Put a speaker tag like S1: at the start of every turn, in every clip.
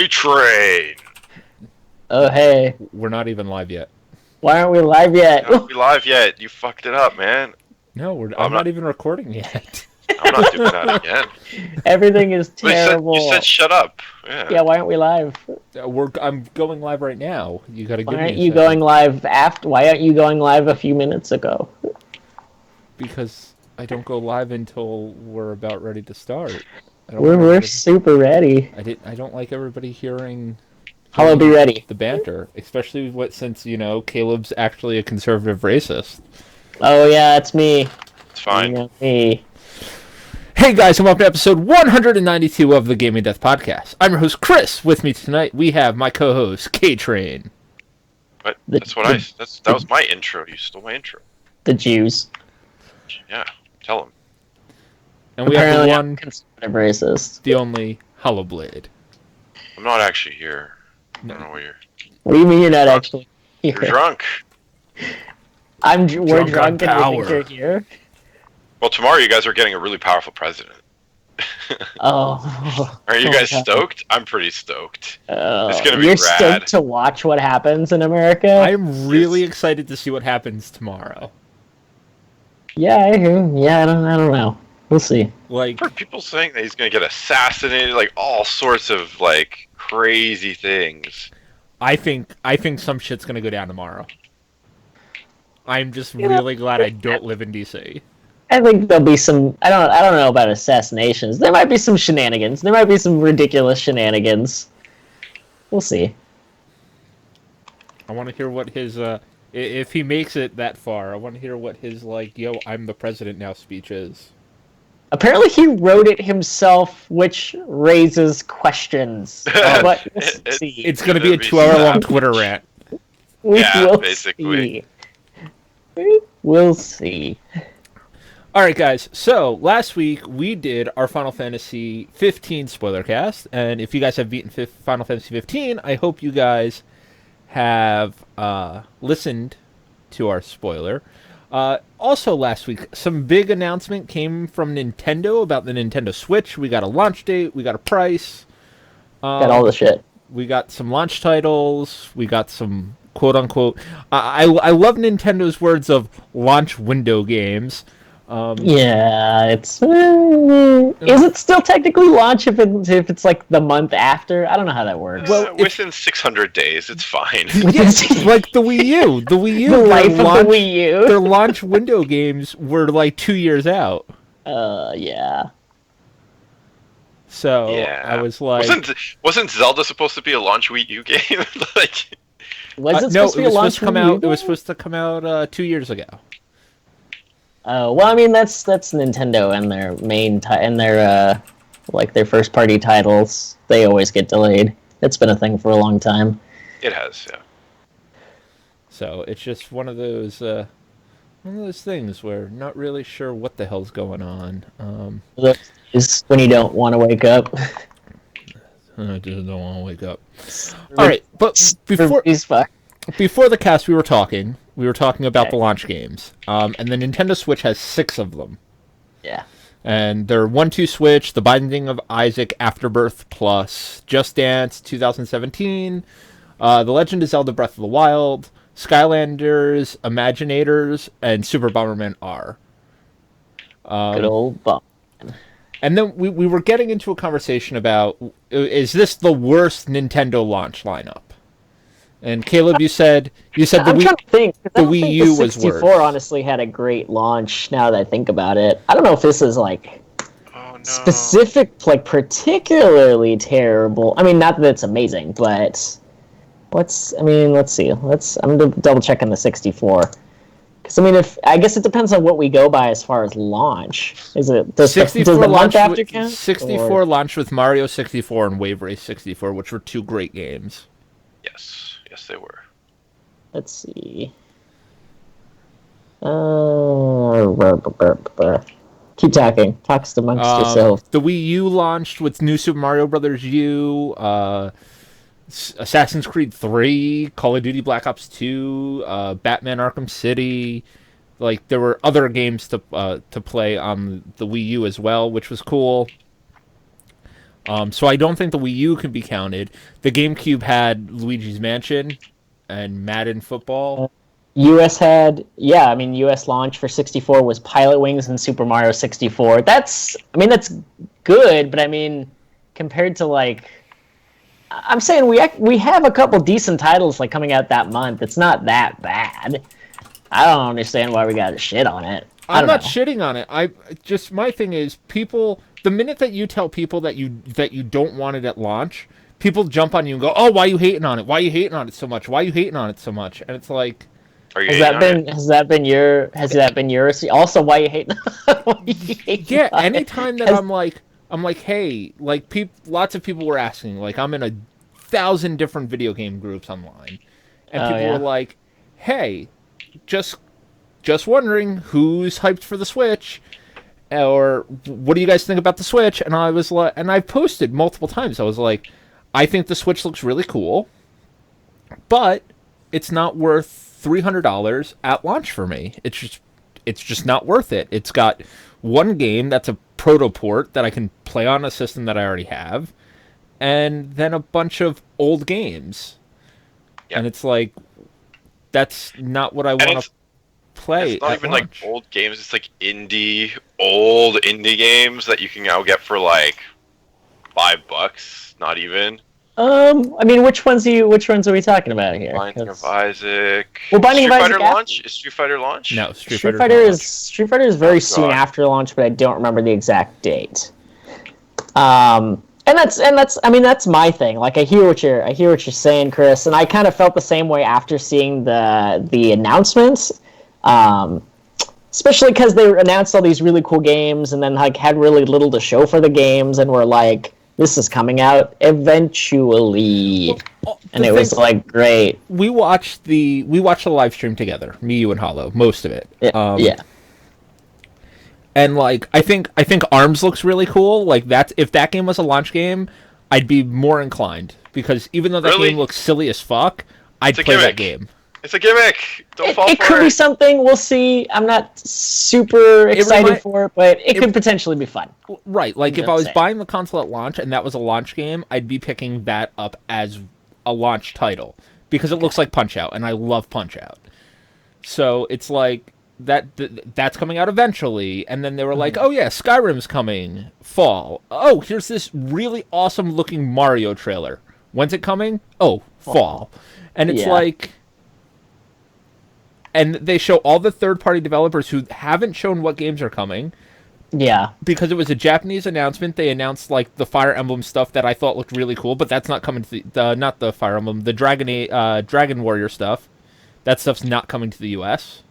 S1: K-Train!
S2: Oh, hey.
S3: We're not even live yet.
S2: Why aren't we live yet?
S1: Not be live yet. You fucked it up, man.
S3: No, I'm not even recording yet.
S1: I'm not doing that again.
S2: Everything is
S1: Well,
S2: terrible.
S1: You said shut up.
S2: Yeah, why aren't we live?
S3: I'm going live right now. You gotta give me a
S2: Why aren't you
S3: second.
S2: going live after? Why aren't you going live a few minutes ago?
S3: Because I don't go live until we're about ready to start.
S2: We're super ready.
S3: I don't like everybody hearing.
S2: Hello, be ready.
S3: The banter, especially since Caleb's actually a conservative racist.
S2: Oh yeah, it's me.
S1: It's fine.
S2: You know, me.
S3: Hey guys, and welcome to episode 192 of the Gaming Death Podcast. I'm your host Chris. With me tonight we have my co-host K-Train.
S1: But that was my intro. You stole my intro.
S2: The Jews.
S1: Yeah, tell them.
S3: And we
S2: Apparently
S3: have
S2: I'm conservative racist.
S3: the only Hollowblade.
S1: I'm not actually here. I don't know where you're.
S2: What do you mean you're not actually here?
S1: You're drunk.
S2: We're drunk and
S3: power.
S2: we think you're here.
S1: Well, tomorrow you guys are getting a really powerful president.
S2: Oh.
S1: Are you guys
S2: God.
S1: stoked? I'm pretty stoked. It's gonna be
S2: You're
S1: rad.
S2: stoked to watch what happens in America?
S3: I'm really excited to see what happens tomorrow.
S2: Yeah, I hear. Yeah, I don't know. We'll see.
S3: Like,
S1: I've heard people saying that he's gonna get assassinated, like all sorts of like crazy things.
S3: I think some shit's gonna go down tomorrow. I'm just really glad I don't live in DC.
S2: I think there'll be some. I don't know about assassinations. There might be some shenanigans. There might be some ridiculous shenanigans. We'll see.
S3: I want to hear what his if he makes it that far. I want to hear what his "Yo, I'm the president now" speech is.
S2: Apparently, he wrote it himself, which raises questions. But we'll see.
S3: It's going to be a 2-hour-long Twitter rant.
S1: Yeah, basically.
S2: We'll see.
S3: All right, guys. So last week we did our Final Fantasy 15 spoiler cast, and if you guys have beaten Final Fantasy 15, I hope you guys have listened to our spoiler. Also last week, some big announcement came from Nintendo about the Nintendo Switch. We got a launch date. We got a price.
S2: Got all the shit.
S3: We got some launch titles. We got some quote-unquote... I love Nintendo's words of launch window games.
S2: Yeah, it's... is it still technically launch if it's like the month after? I don't know how that works.
S1: Well, within 600 days, it's fine.
S3: Yes, like the Wii U. The Wii U.
S2: The life of the Wii U.
S3: Their launch window games were like 2 years out.
S2: Yeah.
S3: So
S1: Yeah.
S3: I was like,
S1: wasn't Zelda supposed to be a launch Wii U game? Like,
S2: Was it
S3: no,
S2: supposed to be a launch
S3: come
S2: Wii
S3: out.
S2: U
S3: It was
S2: game?
S3: supposed to come out 2 years ago.
S2: Well, I mean that's Nintendo and their main and their like their first party titles. They always get delayed. It's been a thing for a long time.
S1: it has, yeah.
S3: So it's just one of those things where not really sure what the hell's going on.
S2: Is when you don't want to wake up.
S3: I just don't want to wake up. All right, but before the cast, we were talking about the launch games, and the Nintendo Switch has 6 of them.
S2: Yeah.
S3: And they're 1-2 Switch, The Binding of Isaac Afterbirth Plus, Just Dance 2017, The Legend of Zelda Breath of the Wild, Skylanders, Imaginators, and Super Bomberman R.
S2: Good old Bomb.
S3: And then we were getting into a conversation about, is this the worst Nintendo launch lineup? And Caleb, you said
S2: I'm trying to think.
S3: the Wii U was
S2: 64
S3: worse.
S2: honestly had a great launch. Now that I think about it, I don't know if this is like
S1: Oh no.
S2: specific, like particularly terrible. I mean, not that it's amazing, but let's see. I'm double checking the 64. Because I mean, I guess it depends on what we go by as far as launch. Does the month after count?
S3: 64 launched with Mario 64 and Wave Race 64, which were 2 great games.
S1: Yes, they were.
S2: Let's see. Keep talking. Talks amongst yourself.
S3: The Wii U launched with New Super Mario Bros. U, Assassin's Creed 3, Call of Duty Black Ops 2, Batman Arkham City. Like, there were other games to play on the Wii U as well, which was cool. So I don't think the Wii U can be counted. The GameCube had Luigi's Mansion and Madden Football.
S2: US had, yeah, I mean, US launch for 64 was Pilot Wings and Super Mario 64. That's good, but I mean, compared to like, I'm saying we have a couple decent titles like coming out that month. It's not that bad. I don't understand why we got to shit on it.
S3: I'm not shitting on it. My thing is people. The minute that you tell people that you don't want it at launch, people jump on you and go, "Oh, why are you hating on it? Why are you hating on it so much? Why are you hating on it so much?" And it's like,
S2: has that been yours? Also, why you hating?
S3: Yeah, anytime that I'm like, hey, like lots of people were asking, like I'm in 1,000 different video game groups online, and people were like, hey, just wondering who's hyped for the Switch, or what do you guys think about the Switch? And I was like, and I've posted multiple times. I was like, I think the Switch looks really cool, but it's not worth $300 at launch for me. It's just not worth it. It's got one game that's a proto port that I can play on a system that I already have, and then a bunch of old games. Yep. And it's like, that's not what I want to play.
S1: It's not even launch. Like old games. It's like old indie games that you can now get for like $5. Not even.
S2: I mean, which ones are we talking about here?
S1: Binding of Isaac.
S2: Well, Binding of Isaac
S1: launch? Is Street Fighter launch?
S3: No,
S2: Street Fighter is very soon after launch, but I don't remember the exact date. And that's my thing. Like I hear what you're saying, Chris, and I kind of felt the same way after seeing the announcements. Especially because they announced all these really cool games and then like had really little to show for the games and were like, this is coming out eventually. And it was like great.
S3: We watched the live stream together, me, you, and Hollow, most of it.
S2: Yeah.
S3: And like I think ARMS looks really cool. Like if that game was a launch game, I'd be more inclined because even though that game looks silly as fuck, I'd play that game.
S1: It's a gimmick. Don't fall for it.
S2: It could be something. We'll see. I'm not super excited for it, but it could potentially be fun.
S3: Right. Like if I was buying the console at launch and that was a launch game, I'd be picking that up as a launch title because it looks like Punch-Out, and I love Punch-Out. So it's like that's coming out eventually, and then they were like, oh yeah, Skyrim's coming fall. Oh, here's this really awesome looking Mario trailer. When's it coming? Oh, fall. And it's like... And they show all the third-party developers who haven't shown what games are coming.
S2: Yeah.
S3: Because it was a Japanese announcement. They announced like the Fire Emblem stuff that I thought looked really cool, but that's not coming to not the Fire Emblem, the Dragon Warrior stuff. That stuff's not coming to the US.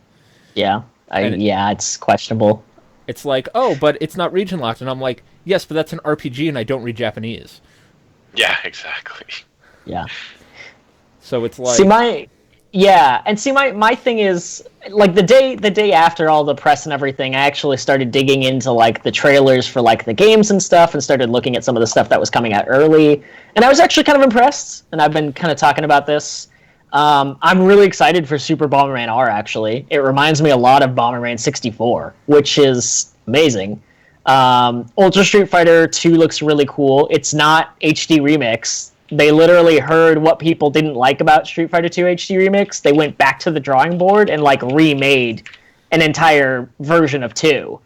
S2: Yeah. It's questionable.
S3: It's like, oh, but it's not region locked, and I'm like, yes, but that's an RPG and I don't read Japanese.
S1: Yeah, exactly.
S2: Yeah.
S3: So it's like
S2: my thing is like the day after all the press and everything, I actually started digging into like the trailers for like the games and stuff and started looking at some of the stuff that was coming out early. And I was actually kind of impressed, and I've been kind of talking about this. I'm really excited for Super Bomberman R, actually. It reminds me a lot of Bomberman 64, which is amazing. Ultra Street Fighter 2 looks really cool. It's not HD Remix. They literally heard what people didn't like about Street Fighter 2 HD Remix. They went back to the drawing board and like remade an entire version of 2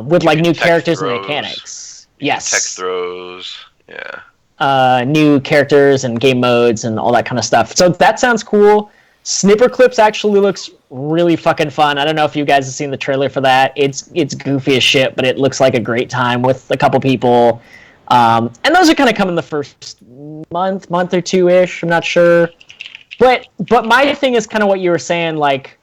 S2: with like new characters and mechanics. Yes.
S1: Tech throws. Yeah.
S2: New characters and game modes and all that kind of stuff. So that sounds cool. Snipper Clips actually looks really fucking fun. I don't know if you guys have seen the trailer for that. It's goofy as shit, but it looks like a great time with a couple people. And those are kind of coming the first month or two-ish. I'm not sure. But my thing is kind of what you were saying, like,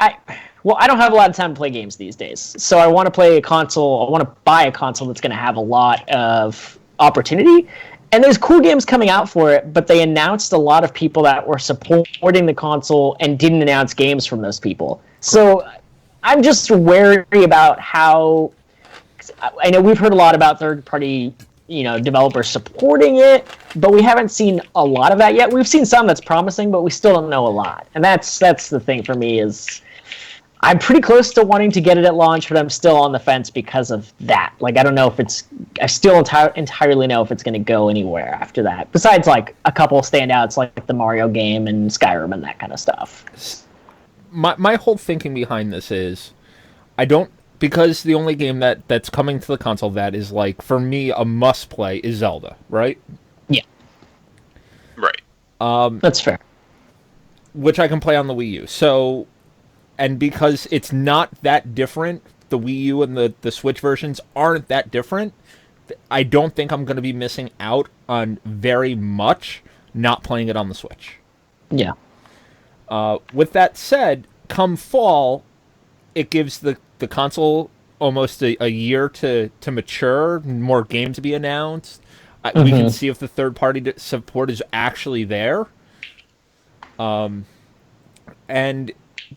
S2: I don't have a lot of time to play games these days. So I want to play a console. I want to buy a console that's going to have a lot of opportunity. And there's cool games coming out for it, but they announced a lot of people that were supporting the console and didn't announce games from those people. So I'm just wary about how... I know we've heard a lot about third-party, developers supporting it, but we haven't seen a lot of that yet. We've seen some that's promising, but we still don't know a lot. And that's the thing for me is I'm pretty close to wanting to get it at launch, but I'm still on the fence because of that. Like, I don't know if it's. I still entirely know if it's going to go anywhere after that. Besides, like a couple standouts, like the Mario game and Skyrim and that kind of stuff.
S3: My whole thinking behind this is, I don't, because the only game that's coming to the console that is like for me a must play is Zelda, right?
S2: Yeah,
S1: Right.
S2: that's fair.
S3: Which I can play on the Wii U. So, and because it's not that different, the Wii U and the Switch versions aren't that different, I don't think I'm going to be missing out on very much not playing it on the Switch.
S2: Yeah.
S3: With that said, come fall, it gives the console almost a year to mature, more games to be announced. We can see if the third-party support is actually there. And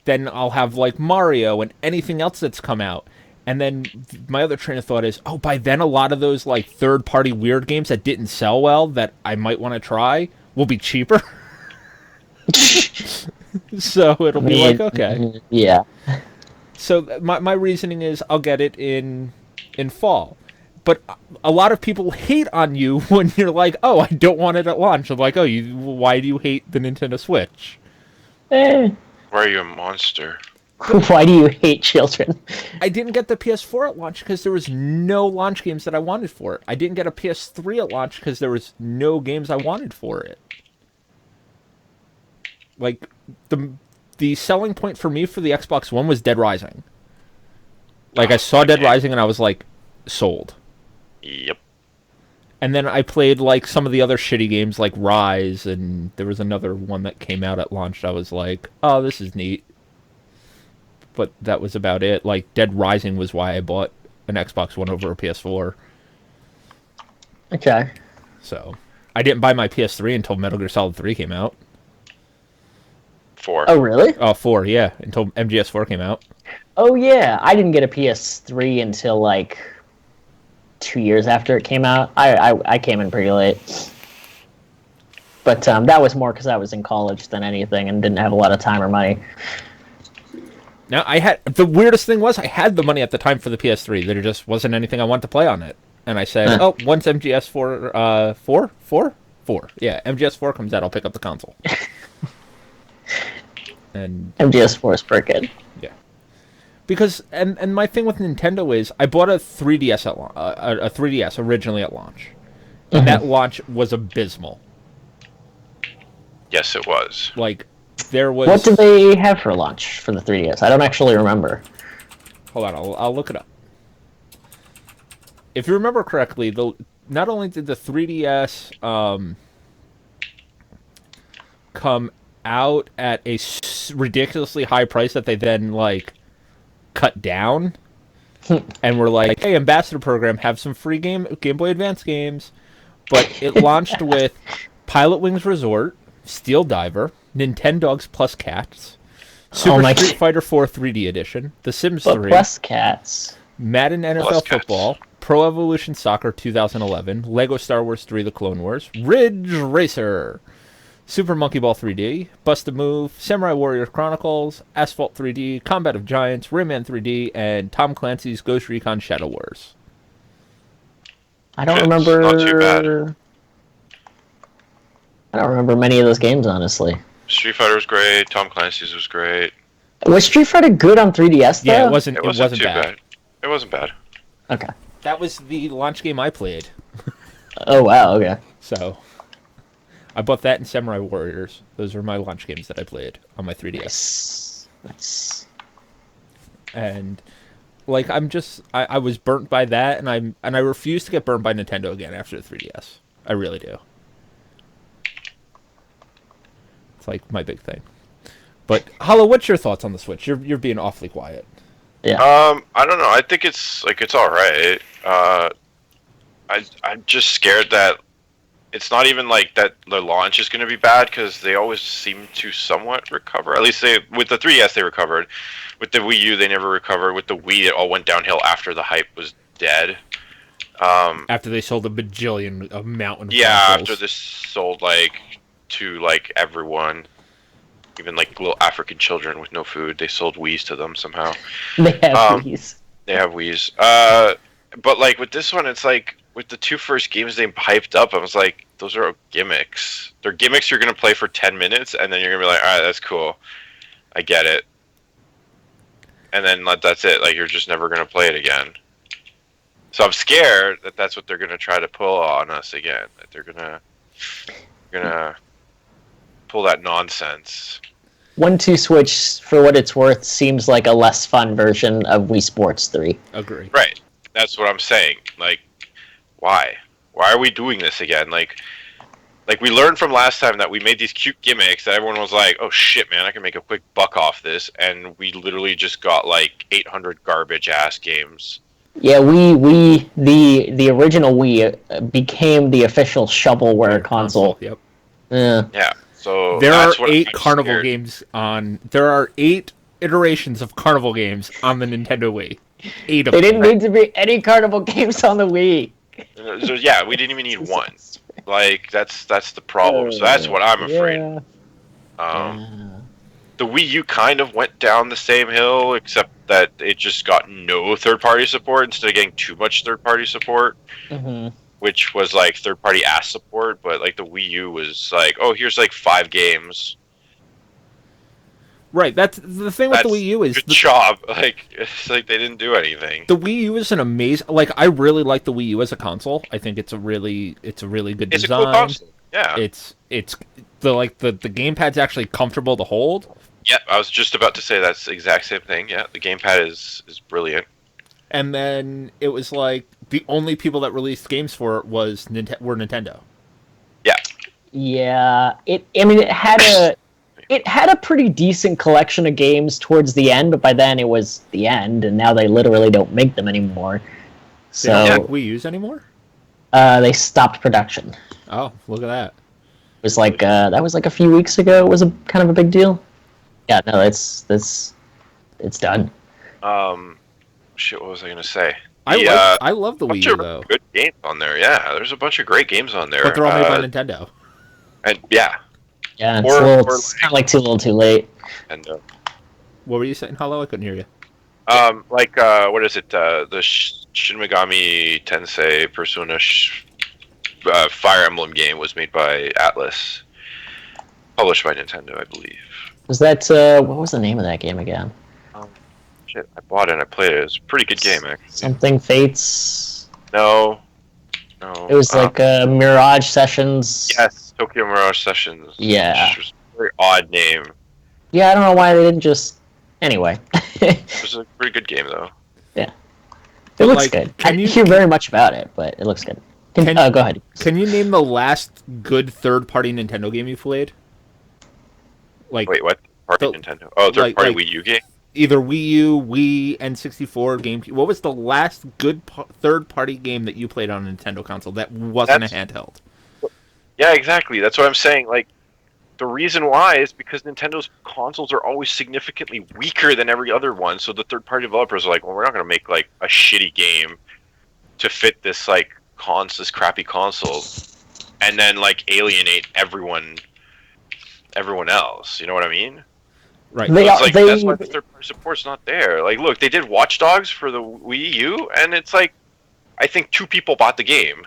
S3: then I'll have like Mario and anything else that's come out. And then my other train of thought is, oh, by then a lot of those like third-party weird games that didn't sell well that I might want to try will be cheaper. So it'll be like, okay.
S2: Yeah.
S3: So my reasoning is I'll get it in fall. But a lot of people hate on you when you're like, oh, I don't want it at launch. I'm like, oh, why do you hate the Nintendo Switch?
S2: Eh.
S1: Why are you a monster?
S2: Why do you hate children?
S3: I didn't get the PS4 at launch because there was no launch games that I wanted for it. I didn't get a PS3 at launch because there was no games I wanted for it. Like, the selling point for me for the Xbox One was Dead Rising. Like, I saw Dead Rising and I was like, sold.
S1: Yep.
S3: And then I played like some of the other shitty games like Rise, and there was another one that came out at launch. I was like, oh, this is neat. But that was about it. Like, Dead Rising was why I bought an Xbox One over a PS4.
S2: Okay.
S3: So, I didn't buy my PS3 until Metal Gear Solid 3 came out.
S1: 4.
S2: Oh, really?
S3: Oh, 4, yeah. Until MGS4 came out.
S2: Oh, yeah. I didn't get a PS3 until like 2 years after it came out. I came in pretty late. But that was more because I was in college than anything and didn't have a lot of time or money.
S3: Now, the weirdest thing was I had the money at the time for the PS3. There just wasn't anything I wanted to play on it. And I said, oh, once MGS4, 4? Yeah, MGS4 comes out, I'll pick up the console. And
S2: MGS4 is pretty good.
S3: yeah. Because, and my thing with Nintendo is, I bought a 3DS a 3DS originally at launch. And that launch was abysmal.
S1: Yes, it was.
S3: Like, there was...
S2: What did they have for launch for the 3DS? I don't actually remember.
S3: Hold on, I'll look it up. If you remember correctly, not only did the 3DS come out at a ridiculously high price that they then, like, cut down, and were like, hey, Ambassador Program, have some free Game Boy Advance games, but it launched with Pilot Wings Resort, Steel Diver, Nintendogs Plus Cats, Super Street Fighter 4 3D Edition, The Sims 3,
S2: Plus Cats,
S3: Madden NFL
S1: Plus
S3: Football,
S1: Cats.
S3: Pro Evolution Soccer 2011, Lego Star Wars 3 The Clone Wars, Ridge Racer, Super Monkey Ball 3D, Bust a Move, Samurai Warrior Chronicles, Asphalt 3D, Combat of Giants, Rayman 3D, and Tom Clancy's Ghost Recon Shadow Wars.
S2: I don't remember.
S1: Not too bad.
S2: I don't remember many of those games, honestly.
S1: Street Fighter was great. Tom Clancy's was great.
S2: Was Street Fighter good on 3DS, though?
S3: Yeah, it wasn't
S1: too
S3: bad.
S1: It wasn't bad.
S2: Okay.
S3: That was the launch game I played.
S2: Oh, wow, okay.
S3: So, I bought that and Samurai Warriors. Those were my launch games that I played on my 3DS.
S2: Nice.
S3: And, like, I was burnt by that, and I refuse to get burnt by Nintendo again after the 3DS. I really do. It's like my big thing. But Hollow, what's your thoughts on the Switch? You're being awfully quiet.
S2: Yeah.
S1: I don't know. I think it's all right. I'm just scared that it's not even like that the launch is going to be bad because they always seem to somewhat recover. At least with the 3DS they recovered. With the Wii U they never recovered. With the Wii it all went downhill after the hype was dead.
S3: After they sold a bajillion of mountain.
S1: Yeah,
S3: consoles.
S1: after this sold to everyone. Even like little African children with no food, they sold Wii's to them somehow.
S2: They have these.
S1: They have Wii's. But like with this one, it's like with the two first games they hyped up, I was like, those are gimmicks. They're gimmicks you're gonna play for 10 minutes, and then you're gonna be like, all right, that's cool, I get it. And then that's it. Like you're just never gonna play it again. So I'm scared that that's what they're gonna try to pull on us again. That they're gonna pull that nonsense.
S2: 1-2 Switch, for what it's worth, seems like a less fun version of Wii Sports 3.
S3: Agree.
S1: Right. That's what I'm saying. Like, why? Why are we doing this again? Like we learned from last time that we made these cute gimmicks that everyone was like, oh shit, man, I can make a quick buck off this. And we literally just got like 800 garbage ass games.
S2: Yeah, the original Wii became the official shovelware console.
S3: Yep.
S1: Yeah. So
S3: there are
S1: that's what
S3: 8
S1: I'm
S3: Carnival
S1: scared.
S3: games on. There are 8 iterations of Carnival games on the Nintendo Wii. 8 of
S2: They
S3: them.
S2: didn't need to be any Carnival games on the Wii.
S1: So yeah, we didn't even need one. Like that's the problem. So that's what I'm afraid. The Wii U kind of went down the same hill, except that it just got no third-party support instead of getting too much third-party support, which was like third-party ass support. But like the Wii U was like, oh, here's like 5 games.
S3: Right. That's the thing with the Wii U is
S1: good job. Like it's like they didn't do anything.
S3: the Wii U is an amazing. Like I really like the Wii U as a console. I think it's a really good design.
S1: It's a cool console. Yeah.
S3: It's the gamepad's actually comfortable to hold.
S1: Yeah, I was just about to say that's the exact same thing. Yeah, the gamepad is brilliant.
S3: And then it was like the only people that released games for it were Nintendo.
S1: Yeah.
S2: Yeah, it had a pretty decent collection of games towards the end, but by then it was the end, and now they literally don't make them anymore. So
S3: They don't make Wii U's anymore?
S2: they stopped production.
S3: Oh, look at that.
S2: It was like that was like a few weeks ago. It was a kind of a big deal. Yeah, no, it's done.
S1: Shit, what was I gonna say?
S3: I love the Wii
S1: bunch
S3: U
S1: of
S3: though,
S1: good games on there. Yeah, there's a bunch of great games on there.
S3: but they're all made by Nintendo.
S1: And yeah,
S2: Yeah, it's,
S1: Or
S2: it's kind of like too little, too late.
S1: and
S3: What were you saying, Hollow? I couldn't hear you.
S1: what is it? The Shin Megami Tensei Persona Fire Emblem game was made by Atlas, published by Nintendo, I believe.
S2: Was that what was the name of that game again?
S1: Shit, I bought it and I played it. It was a pretty good game, actually.
S2: Something Fates.
S1: No.
S2: It was like Mirage Sessions.
S1: Yes, Tokyo Mirage Sessions.
S2: Yeah.
S1: Which was a very odd name.
S2: Yeah, I don't know why they didn't just. Anyway,
S1: It was a pretty good game, though.
S2: it looks
S3: like,
S2: good. I
S3: can you-
S2: didn't hear very much about it, but it looks good. Go ahead.
S3: Can you name the last good third-party Nintendo game you played? Like
S1: Wait, what? Party
S3: The-
S1: Nintendo? Oh, third-party
S3: like-
S1: Wii U game?
S3: either Wii U, Wii, N64, GameCube. What was the last good third-party game that you played on a Nintendo console that wasn't a handheld?
S1: Yeah, exactly. That's what I'm saying. Like, the reason why is because Nintendo's consoles are always significantly weaker than every other one. So the third-party developers are like, well, we're not going to make like a shitty game to fit this like this crappy console, and then like alienate everyone else. You know what I mean?
S3: Right.
S2: They
S1: It's like,
S2: they
S1: that's why the third-party support's not there. Like, look, they did Watch Dogs for the Wii U, and it's like, I think 2 people bought the game.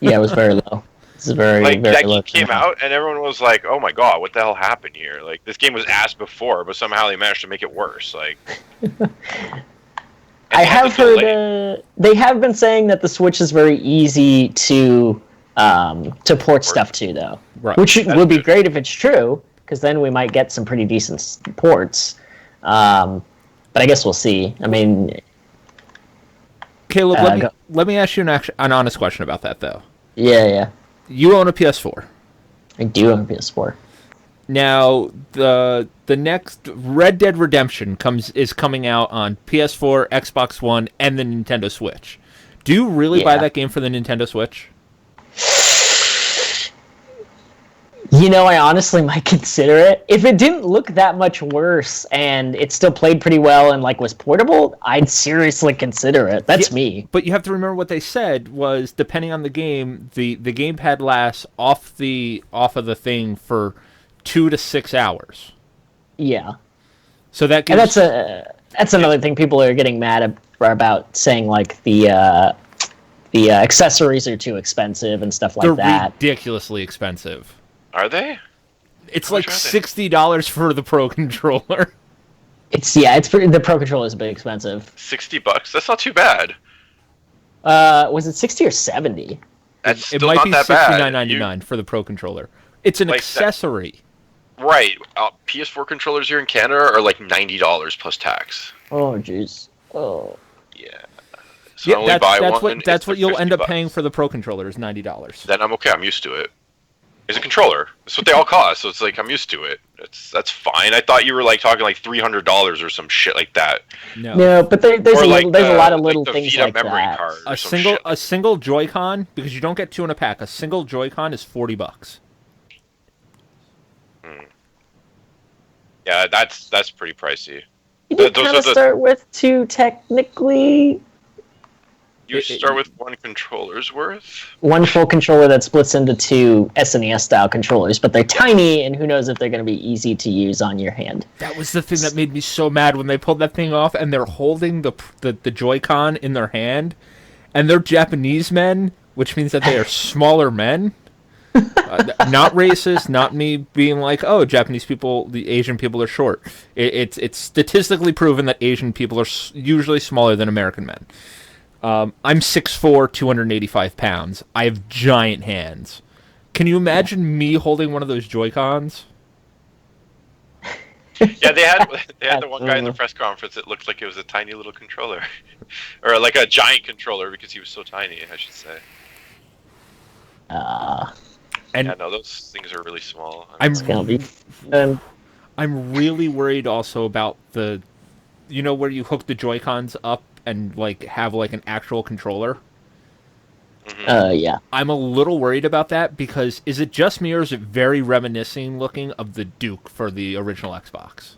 S2: yeah, it was very low. It's very
S1: Like,
S2: very
S1: that
S2: low.
S1: game came out, and everyone was like, "Oh my god, what the hell happened here?" Like, this game was ass before, but somehow they managed to make it worse. Like,
S2: I have heard they have been saying that the Switch is very easy to port stuff to, though,
S3: Right.
S2: which
S1: That's
S2: would be
S1: good.
S2: great if it's true, because then we might get some pretty decent ports. But I guess we'll see. I mean,
S3: Caleb,
S2: go.
S3: let me ask you an honest question about that, though.
S2: yeah,
S3: You own a PS4.
S2: I do have a PS4.
S3: Now, the next Red Dead Redemption is coming out on PS4, Xbox One, and the Nintendo Switch. Do you really buy
S2: Yeah.
S3: that game for the Nintendo Switch?
S2: You know, I honestly might consider it. If it didn't look that much worse and it still played pretty well and like was portable, I'd seriously consider it. That's me.
S3: But you have to remember what they said was, depending on the game, the gamepad lasts off of the thing for 2 to 6 hours.
S2: Yeah.
S3: So that
S2: And
S3: gives...
S2: that's another thing people are getting mad about, saying like the accessories are too expensive and stuff like
S3: they're
S2: that.
S3: ridiculously expensive.
S1: Are they?
S3: It's
S1: How
S3: like
S1: much are they?
S3: $60 for the Pro Controller.
S2: The Pro Controller is a bit expensive.
S1: $60? That's not too bad.
S2: Was it 60 or 70?
S1: That's
S3: It
S1: still
S3: might
S1: not
S3: be
S1: that bad.
S3: $69.99 for the Pro Controller. It's an
S1: Like
S3: accessory.
S1: Right. PS4 controllers here in Canada are like $90 plus tax.
S2: Oh jeez. Oh.
S1: Yeah. So I only buy
S3: that's
S1: one.
S3: that's
S1: it's
S3: what
S1: like
S3: you'll end up
S1: $50.
S3: paying for the Pro Controller is $90.
S1: Then I'm okay. I'm used to it. It's a controller. That's what they all cost. So it's like I'm used to it. That's fine. I thought you were like talking like $300 or some shit like that.
S2: No, but there's
S1: Or
S2: a lot of little
S1: the
S2: things
S1: Vita
S2: like
S1: memory
S2: that.
S1: card. Or
S3: A
S1: some
S3: single
S1: shit.
S3: a single Joy-Con, because you don't get 2 in a pack. A single Joy-Con is $40.
S1: Yeah, that's pretty pricey.
S2: You did
S1: Those
S2: kind
S1: are
S2: of
S1: the-
S2: start with 2 technically.
S1: You start with one controller's worth.
S2: One full controller that splits into 2 SNES style controllers, but they're tiny, and who knows if they're going to be easy to use on your hand.
S3: That was the thing that made me so mad when they pulled that thing off and they're holding the Joy-Con in their hand, and they're Japanese men, which means that they are smaller men. Not racist, not me being like, oh, Japanese people, the Asian people are short. It's statistically proven that Asian people are usually smaller than American men. I'm 6'4", 285 pounds. I have giant hands. Can you imagine me holding one of those Joy-Cons?
S1: Yeah, they had the one guy in the press conference that looked like it was a tiny little controller, or like a giant controller because he was so tiny. I should say.
S3: And
S1: Yeah, no, those things are really small.
S2: It's going to be...
S3: I'm really worried also about the, where you hook the Joy-Cons up and like have like an actual controller.
S2: yeah.
S3: I'm a little worried about that because is it just me or is it very reminiscent looking of the Duke for the original Xbox?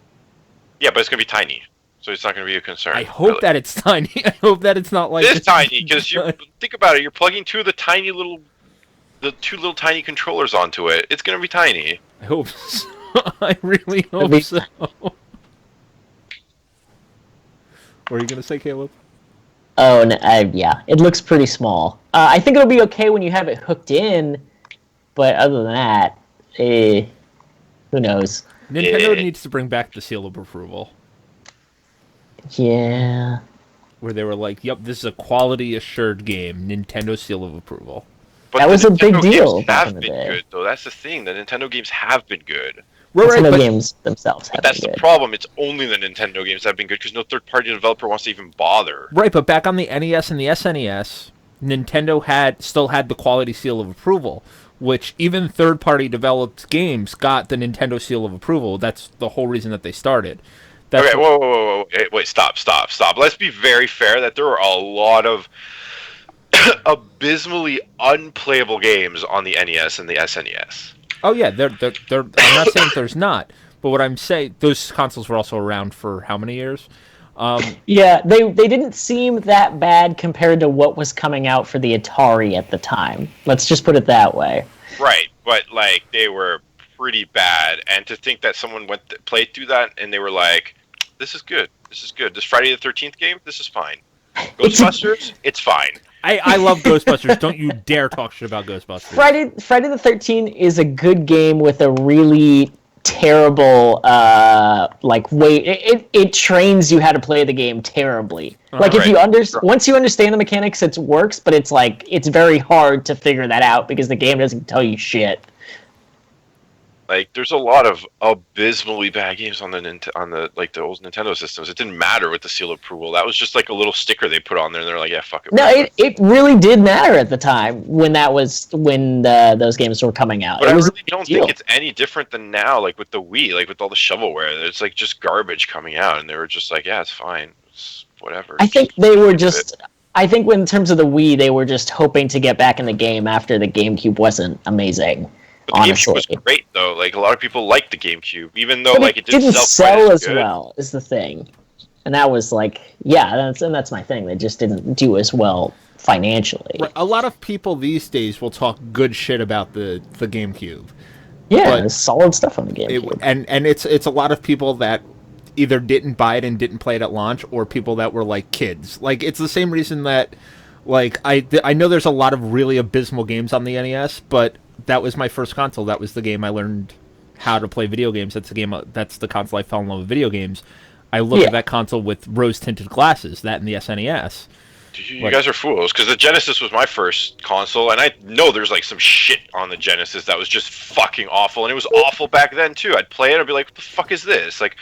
S1: Yeah, but it's gonna be tiny, so it's not gonna be a concern.
S3: I hope that it's tiny. I hope that it's not like
S1: it is tiny because you think about it. You're plugging two little tiny controllers onto it. It's gonna be tiny.
S3: I hope so. I really hope so. What are you gonna say, Caleb?
S2: Oh, no, yeah. It looks pretty small. I think it'll be okay when you have it hooked in, but other than that, who knows?
S3: Nintendo needs to bring back the seal of approval.
S2: Yeah.
S3: Where they were like, yep, this is a quality assured game. Nintendo seal of approval.
S1: But
S2: That was a big
S1: Nintendo
S2: deal
S1: games
S2: back
S1: have
S2: in the
S1: been
S2: day.
S1: good, though. That's the thing. The Nintendo games have been good.
S2: Nintendo games themselves have
S1: But that's
S2: been
S1: the
S2: good.
S1: problem. It's only the Nintendo games that have been good because no third-party developer wants to even bother.
S3: Right, but back on the NES and the SNES, Nintendo still had the quality seal of approval, which even third-party developed games got the Nintendo seal of approval. That's the whole reason that they started. That's
S1: Okay, whoa. Wait, stop. Let's be very fair that there were a lot of abysmally unplayable games on the NES and the SNES.
S3: Oh yeah, they're I'm not saying there's not, but what I'm saying, those consoles were also around for how many years?
S2: Yeah, they didn't seem that bad compared to what was coming out for the Atari at the time. Let's just put it that way.
S1: Right, but like they were pretty bad, and to think that someone played through that and they were like, "This is good. This Friday the 13th game, this is fine. Ghostbusters, it's fine."
S3: I love Ghostbusters. Don't you dare talk shit about Ghostbusters.
S2: Friday the 13th is a good game with a really terrible way it trains you how to play the game terribly. Like if you once you understand the mechanics, it works, but it's very hard to figure that out because the game doesn't tell you shit.
S1: Like, there's a lot of abysmally bad games on the old Nintendo systems. It didn't matter with the seal of approval. That was just like a little sticker they put on there, and they're like, "Yeah, fuck it."
S2: No, it really did matter at the time when those games were coming out.
S1: But
S2: I
S1: really don't think it's any different than now. Like with the Wii, like with all the shovelware, it's like just garbage coming out, and they were just like, "Yeah, it's fine, it's whatever."
S2: I think they were just. I think in terms of the Wii, they were just hoping to get back in the game after the GameCube wasn't amazing.
S1: But the GameCube was great, though. Like, a lot of people liked the GameCube, even though
S2: but
S1: it didn't
S2: sell as
S1: good.
S2: well, is the thing. And that was that's my thing. They just didn't do as well financially.
S3: Right. A lot of people these days will talk good shit about the GameCube.
S2: Yeah,
S3: but
S2: there's solid stuff on the GameCube.
S3: and it's a lot of people that either didn't buy it and didn't play it at launch, or people that were like kids. Like it's the same reason that like I know there's a lot of really abysmal games on the NES, but that was my first console. That was the game I learned how to play video games. That's the console I fell in love with video games. I look at that console with rose tinted glasses, that and the SNES.
S1: You guys are fools, because the Genesis was my first console, and I know there's like some shit on the Genesis that was just fucking awful, and it was awful back then too. I'd play it, I'd be like, what the fuck is this? Like,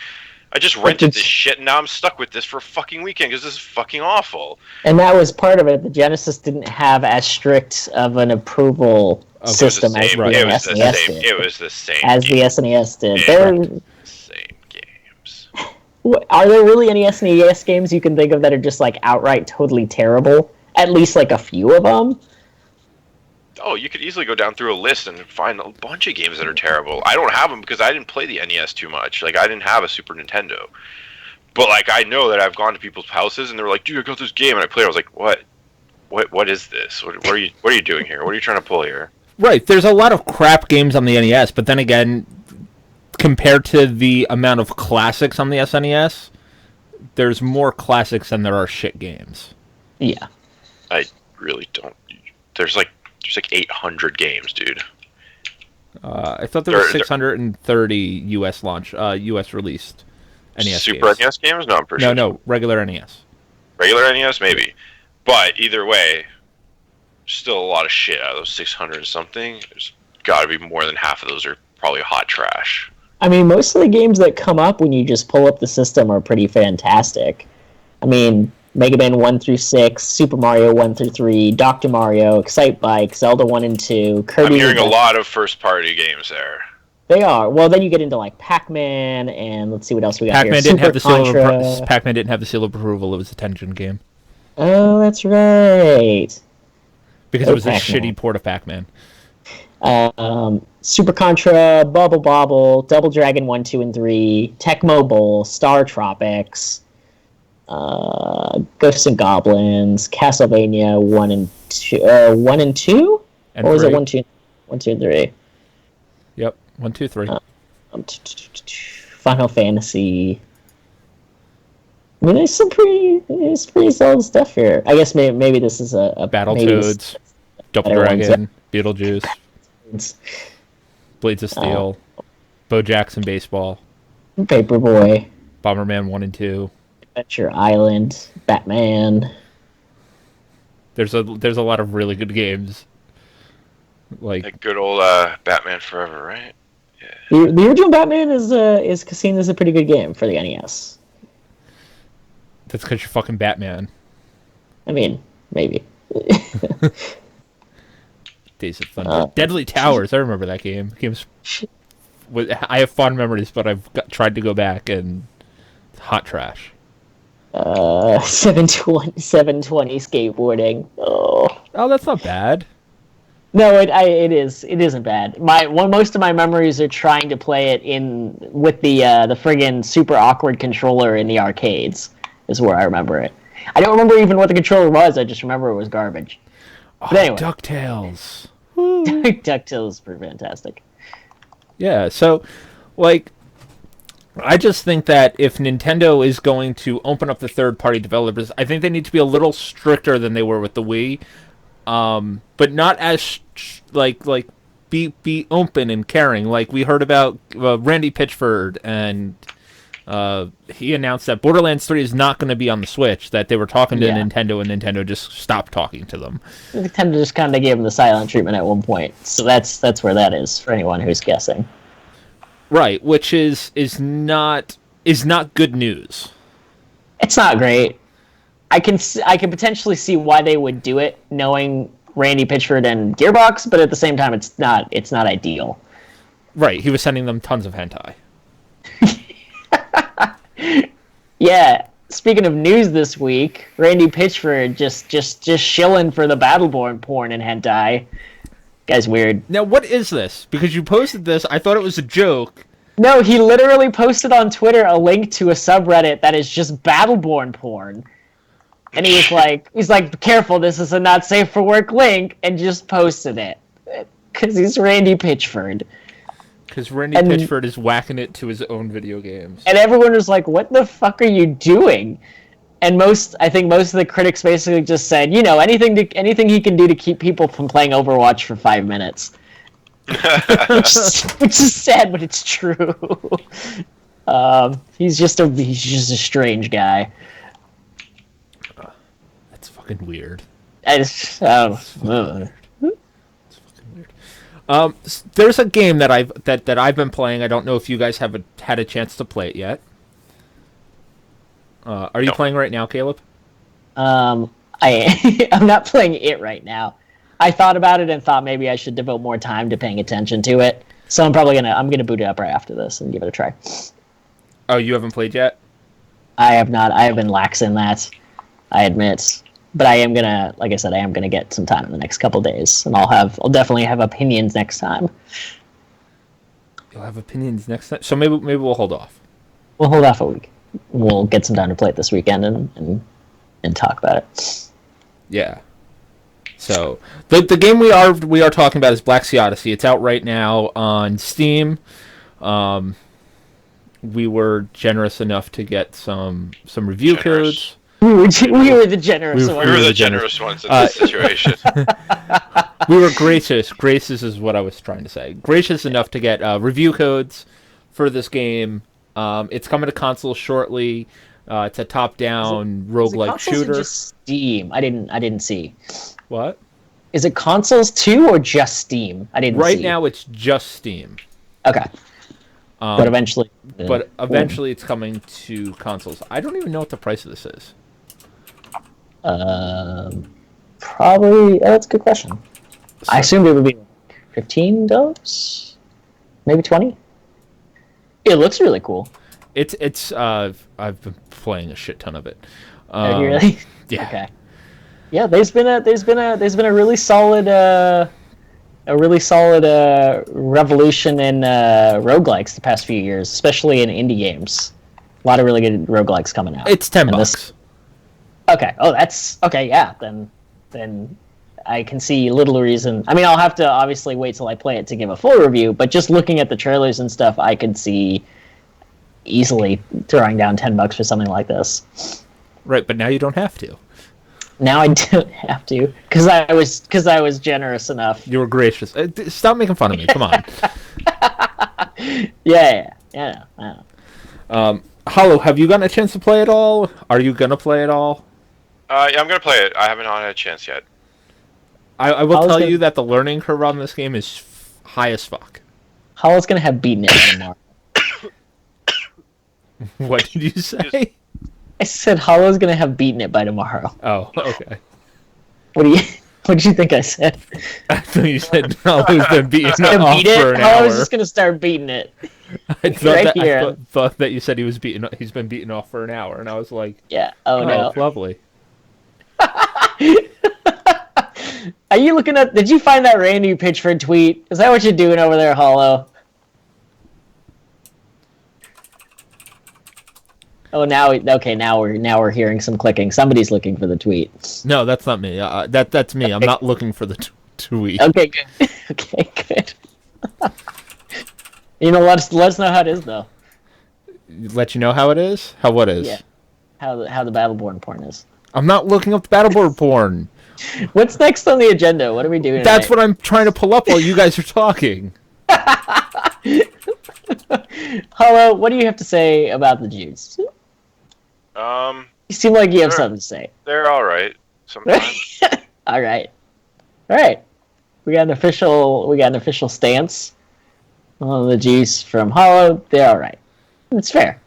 S1: I just rented this shit, and now I'm stuck with this for a fucking weekend, because this is fucking awful.
S2: And that was part of it. The Genesis didn't have as strict of an approval system as the SNES did.
S1: It was the same.
S2: As the SNES did.
S1: Same games.
S2: Are there really any SNES games you can think of that are just like outright totally terrible? At least like a few of them?
S1: Oh, you could easily go down through a list and find a bunch of games that are terrible. I don't have them because I didn't play the NES too much. Like, I didn't have a Super Nintendo. But, like, I know that I've gone to people's houses and they were like, dude, I got this game. And I played it. I was like, what is this? What are you doing here? What are you trying to pull here?
S3: Right. There's a lot of crap games on the NES, but then again, compared to the amount of classics on the SNES, there's more classics than there are shit games.
S2: Yeah.
S1: I really don't. There's like 800 games, dude.
S3: I thought there were 630 US released NES
S1: Super
S3: games.
S1: NES games? No, I'm pretty sure.
S3: No, regular NES.
S1: Regular NES, maybe. But either way, still a lot of shit out of those 600 something. There's got to be more than half of those are probably hot trash.
S2: I mean, most of the games that come up when you just pull up the system are pretty fantastic. I mean, Mega Man 1 through 6, Super Mario 1 through 3, Dr. Mario, Excite Bike, Zelda 1 and 2, Kirby...
S1: I'm hearing a lot of first-party games there.
S2: They are. Well, then you get into, like, Pac-Man, and let's see what else we got
S3: Pac-Man
S2: here.
S3: didn't have the seal of approval. It was a Tengen game.
S2: Oh, that's right.
S3: Because it was a shitty port of Pac-Man.
S2: Super Contra, Bubble Bobble, Double Dragon 1, 2, and 3, Tecmo Bowl, Star Tropics... Ghosts and Goblins, Castlevania 1 and 2, 1 and 2?
S3: And
S2: or was
S3: 3.
S2: it 1, 2, 1, 2, and 3?
S3: Yep, 1, 2, 3.
S2: Final Fantasy. I mean, there's pretty solid stuff here. I guess maybe this is a
S3: Battletoads, Double Dragon, Beetlejuice, Blades of Steel, Bo Jackson Baseball,
S2: Paperboy,
S3: Bomberman 1 and 2.
S2: Adventure Island, Batman.
S3: There's a lot of really good games. Like
S1: good old Batman Forever, right?
S2: Yeah. The original Batman is seen as a pretty good game for the NES.
S3: That's because you're fucking Batman.
S2: I mean, maybe.
S3: Days of Thunder, Deadly Towers. I remember that game. I have fond memories, but I've tried to go back and it's hot trash.
S2: 720 skateboarding.
S3: Oh, that's not bad.
S2: No, it isn't bad. Most of my memories are trying to play it with the friggin' super awkward controller in the arcades. Is where I remember it. I don't remember even what the controller was. I just remember it was garbage. But anyway,
S3: DuckTales.
S2: DuckTales is pretty fantastic.
S3: Yeah. So, like, I just think that if Nintendo is going to open up the third-party developers, I think they need to be a little stricter than they were with the Wii, but not as be open and caring. Like we heard about Randy Pitchford, and he announced that Borderlands 3 is not going to be on the Switch. That they were talking to Nintendo, and Nintendo just stopped talking to them.
S2: Nintendo just kind of gave them the silent treatment at one point, so that's where that is for anyone who's guessing.
S3: Right, which is not good news.
S2: It's not great. I can potentially see why they would do it, knowing Randy Pitchford and Gearbox, but at the same time, it's not ideal.
S3: Right, he was sending them tons of hentai.
S2: Yeah. Speaking of news this week, Randy Pitchford just shilling for the Battleborn porn and hentai. Guy's weird.
S3: Now, what is this? Because you posted this, I thought it was a joke.
S2: No, he literally posted on Twitter a link to a subreddit that is just Battleborn porn. And he's like, careful, this is a not safe for work link, and just posted it. Because he's Randy Pitchford.
S3: Because Randy
S2: And-
S3: Pitchford is whacking it to his own video games.
S2: And everyone was like, "What the fuck are you doing?" And I think most of the critics basically just said, anything he can do to keep people from playing Overwatch for 5 minutes. which is sad, but it's true. He's just a strange guy.
S3: That's fucking weird.
S2: It's fucking
S3: weird. There's a game that I've been playing. I don't know if you guys have had a chance to play it yet. Are you playing right now, Caleb?
S2: I'm not playing it right now. I thought about it and thought maybe I should devote more time to paying attention to it. So I'm gonna boot it up right after this and give it a try.
S3: Oh, you haven't played yet?
S2: I have not. I have been lax in that, I admit. But I am gonna, like I said, I am gonna get some time in the next couple days, and I'll definitely have opinions next time.
S3: You'll have opinions next time, so maybe we'll hold off.
S2: We'll hold off a week. We'll get some time to play it this weekend and talk about it.
S3: Yeah. So the game we are talking about is Black Sea Odyssey. It's out right now on Steam. We were generous enough to get some review codes.
S2: We were the generous ones.
S1: We were the generous ones in this situation.
S3: We were gracious. Gracious is what I was trying to say. Gracious enough to get review codes for this game. It's coming to consoles shortly. It's a top-down roguelike shooter.
S2: Or just Steam? I didn't see.
S3: What?
S2: Is it consoles too or just Steam? I didn't see.
S3: Right now, it's just Steam.
S2: Okay. But eventually.
S3: It's coming to consoles. I don't even know what the price of this is.
S2: Probably. That's a good question. So, I assumed it would be $15, maybe $20. It looks really cool.
S3: It's I've been playing a shit ton of it.
S2: Have you really?
S3: Yeah.
S2: Okay. Yeah, there's been a really solid revolution in roguelikes the past few years, especially in indie games. A lot of really good roguelikes coming out.
S3: It's $10.
S2: Okay. Oh, that's okay. Yeah. Then I can see little reason. I mean, I'll have to obviously wait till I play it to give a full review. But just looking at the trailers and stuff, I could see easily throwing down $10 for something like this.
S3: Right, but now you don't have to.
S2: Now I don't have to because I was generous enough.
S3: You were gracious. Stop making fun of me. Come on.
S2: Yeah.
S3: Hollow, have you gotten a chance to play it all? Are you gonna play it all?
S1: Yeah, I'm gonna play it. I haven't had a chance yet.
S3: I will tell you that the learning curve on this game is high as fuck.
S2: Hollow's gonna have beaten it tomorrow.
S3: What did you say?
S2: I said Hollow's gonna have beaten it by tomorrow.
S3: Oh, okay.
S2: What did you think I said?
S3: I thought you said Hollow's been beating it off
S2: beat it?
S3: for an
S2: Hollow's
S3: hour.
S2: just gonna start beating it.
S3: I
S2: here.
S3: thought that you said he's been beaten off for an hour, and I was like,
S2: yeah. Oh no.
S3: Lovely.
S2: Are you looking at? Did you find that Randy Pitchford tweet? Is that what you're doing over there, Hollow? Oh, now we're hearing some clicking. Somebody's looking for the tweet.
S3: No, that's not me. That's me. I'm not looking for the tweet.
S2: Okay, good. Okay, good. Let us know how it is though.
S3: Let you know how it is. How what is?
S2: Yeah. How the Battleborn porn is.
S3: I'm not looking up Battleborn porn.
S2: What's next on the agenda? What are we doing?
S3: That's what I'm trying to pull up while you guys are talking.
S2: Hello, what do you have to say about the Jews? You seem like you have something to say.
S1: They're all right sometimes.
S2: All right. We got an official stance on the Jews from Hollow. They're all right. It's fair.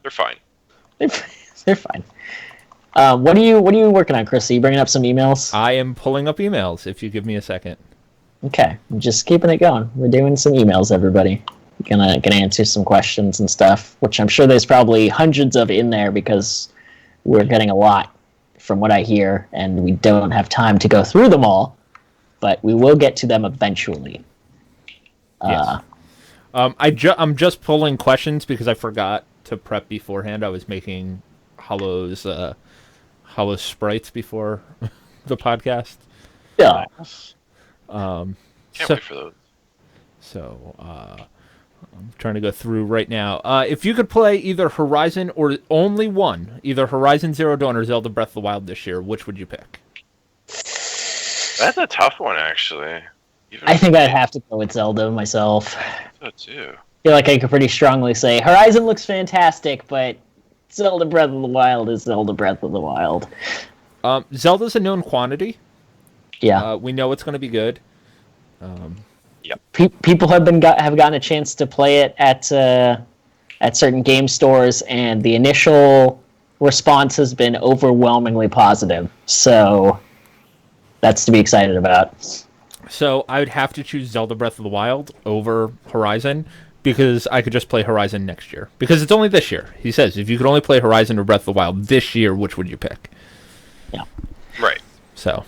S1: They're fine.
S2: They're fine. What are you working on, Chris? Are you bringing up some emails?
S3: I am pulling up emails. If you give me a second.
S2: Okay, I'm just keeping it going. We're doing some emails, everybody. Gonna answer some questions and stuff, which I'm sure there's probably hundreds of in there because we're getting a lot from what I hear, and we don't have time to go through them all, but we will get to them eventually.
S3: Yes. I'm just pulling questions because I forgot to prep beforehand. I was making Hollow's sprites before the podcast.
S2: Yeah.
S1: Can't wait for those.
S3: So, I'm trying to go through right now. If you could play either Horizon or only one, either Horizon Zero Dawn or Zelda Breath of the Wild this year, which would you pick?
S1: That's a tough one, actually. Even
S2: I
S1: for
S2: think I'd
S1: me.
S2: have to go with Zelda myself.
S1: So too.
S2: I feel like I could pretty strongly say Horizon looks fantastic, but Zelda Breath of the Wild is Zelda Breath of the Wild.
S3: Zelda's a known quantity.
S2: Yeah.
S3: We know it's going to be good.
S2: People have gotten a chance to play it at certain game stores, and the initial response has been overwhelmingly positive. So that's to be excited about.
S3: So I would have to choose Zelda Breath of the Wild over Horizon because I could just play Horizon next year. Because it's only this year. He says, if you could only play Horizon or Breath of the Wild this year, which would you pick?
S2: Yeah.
S1: Right.
S3: So.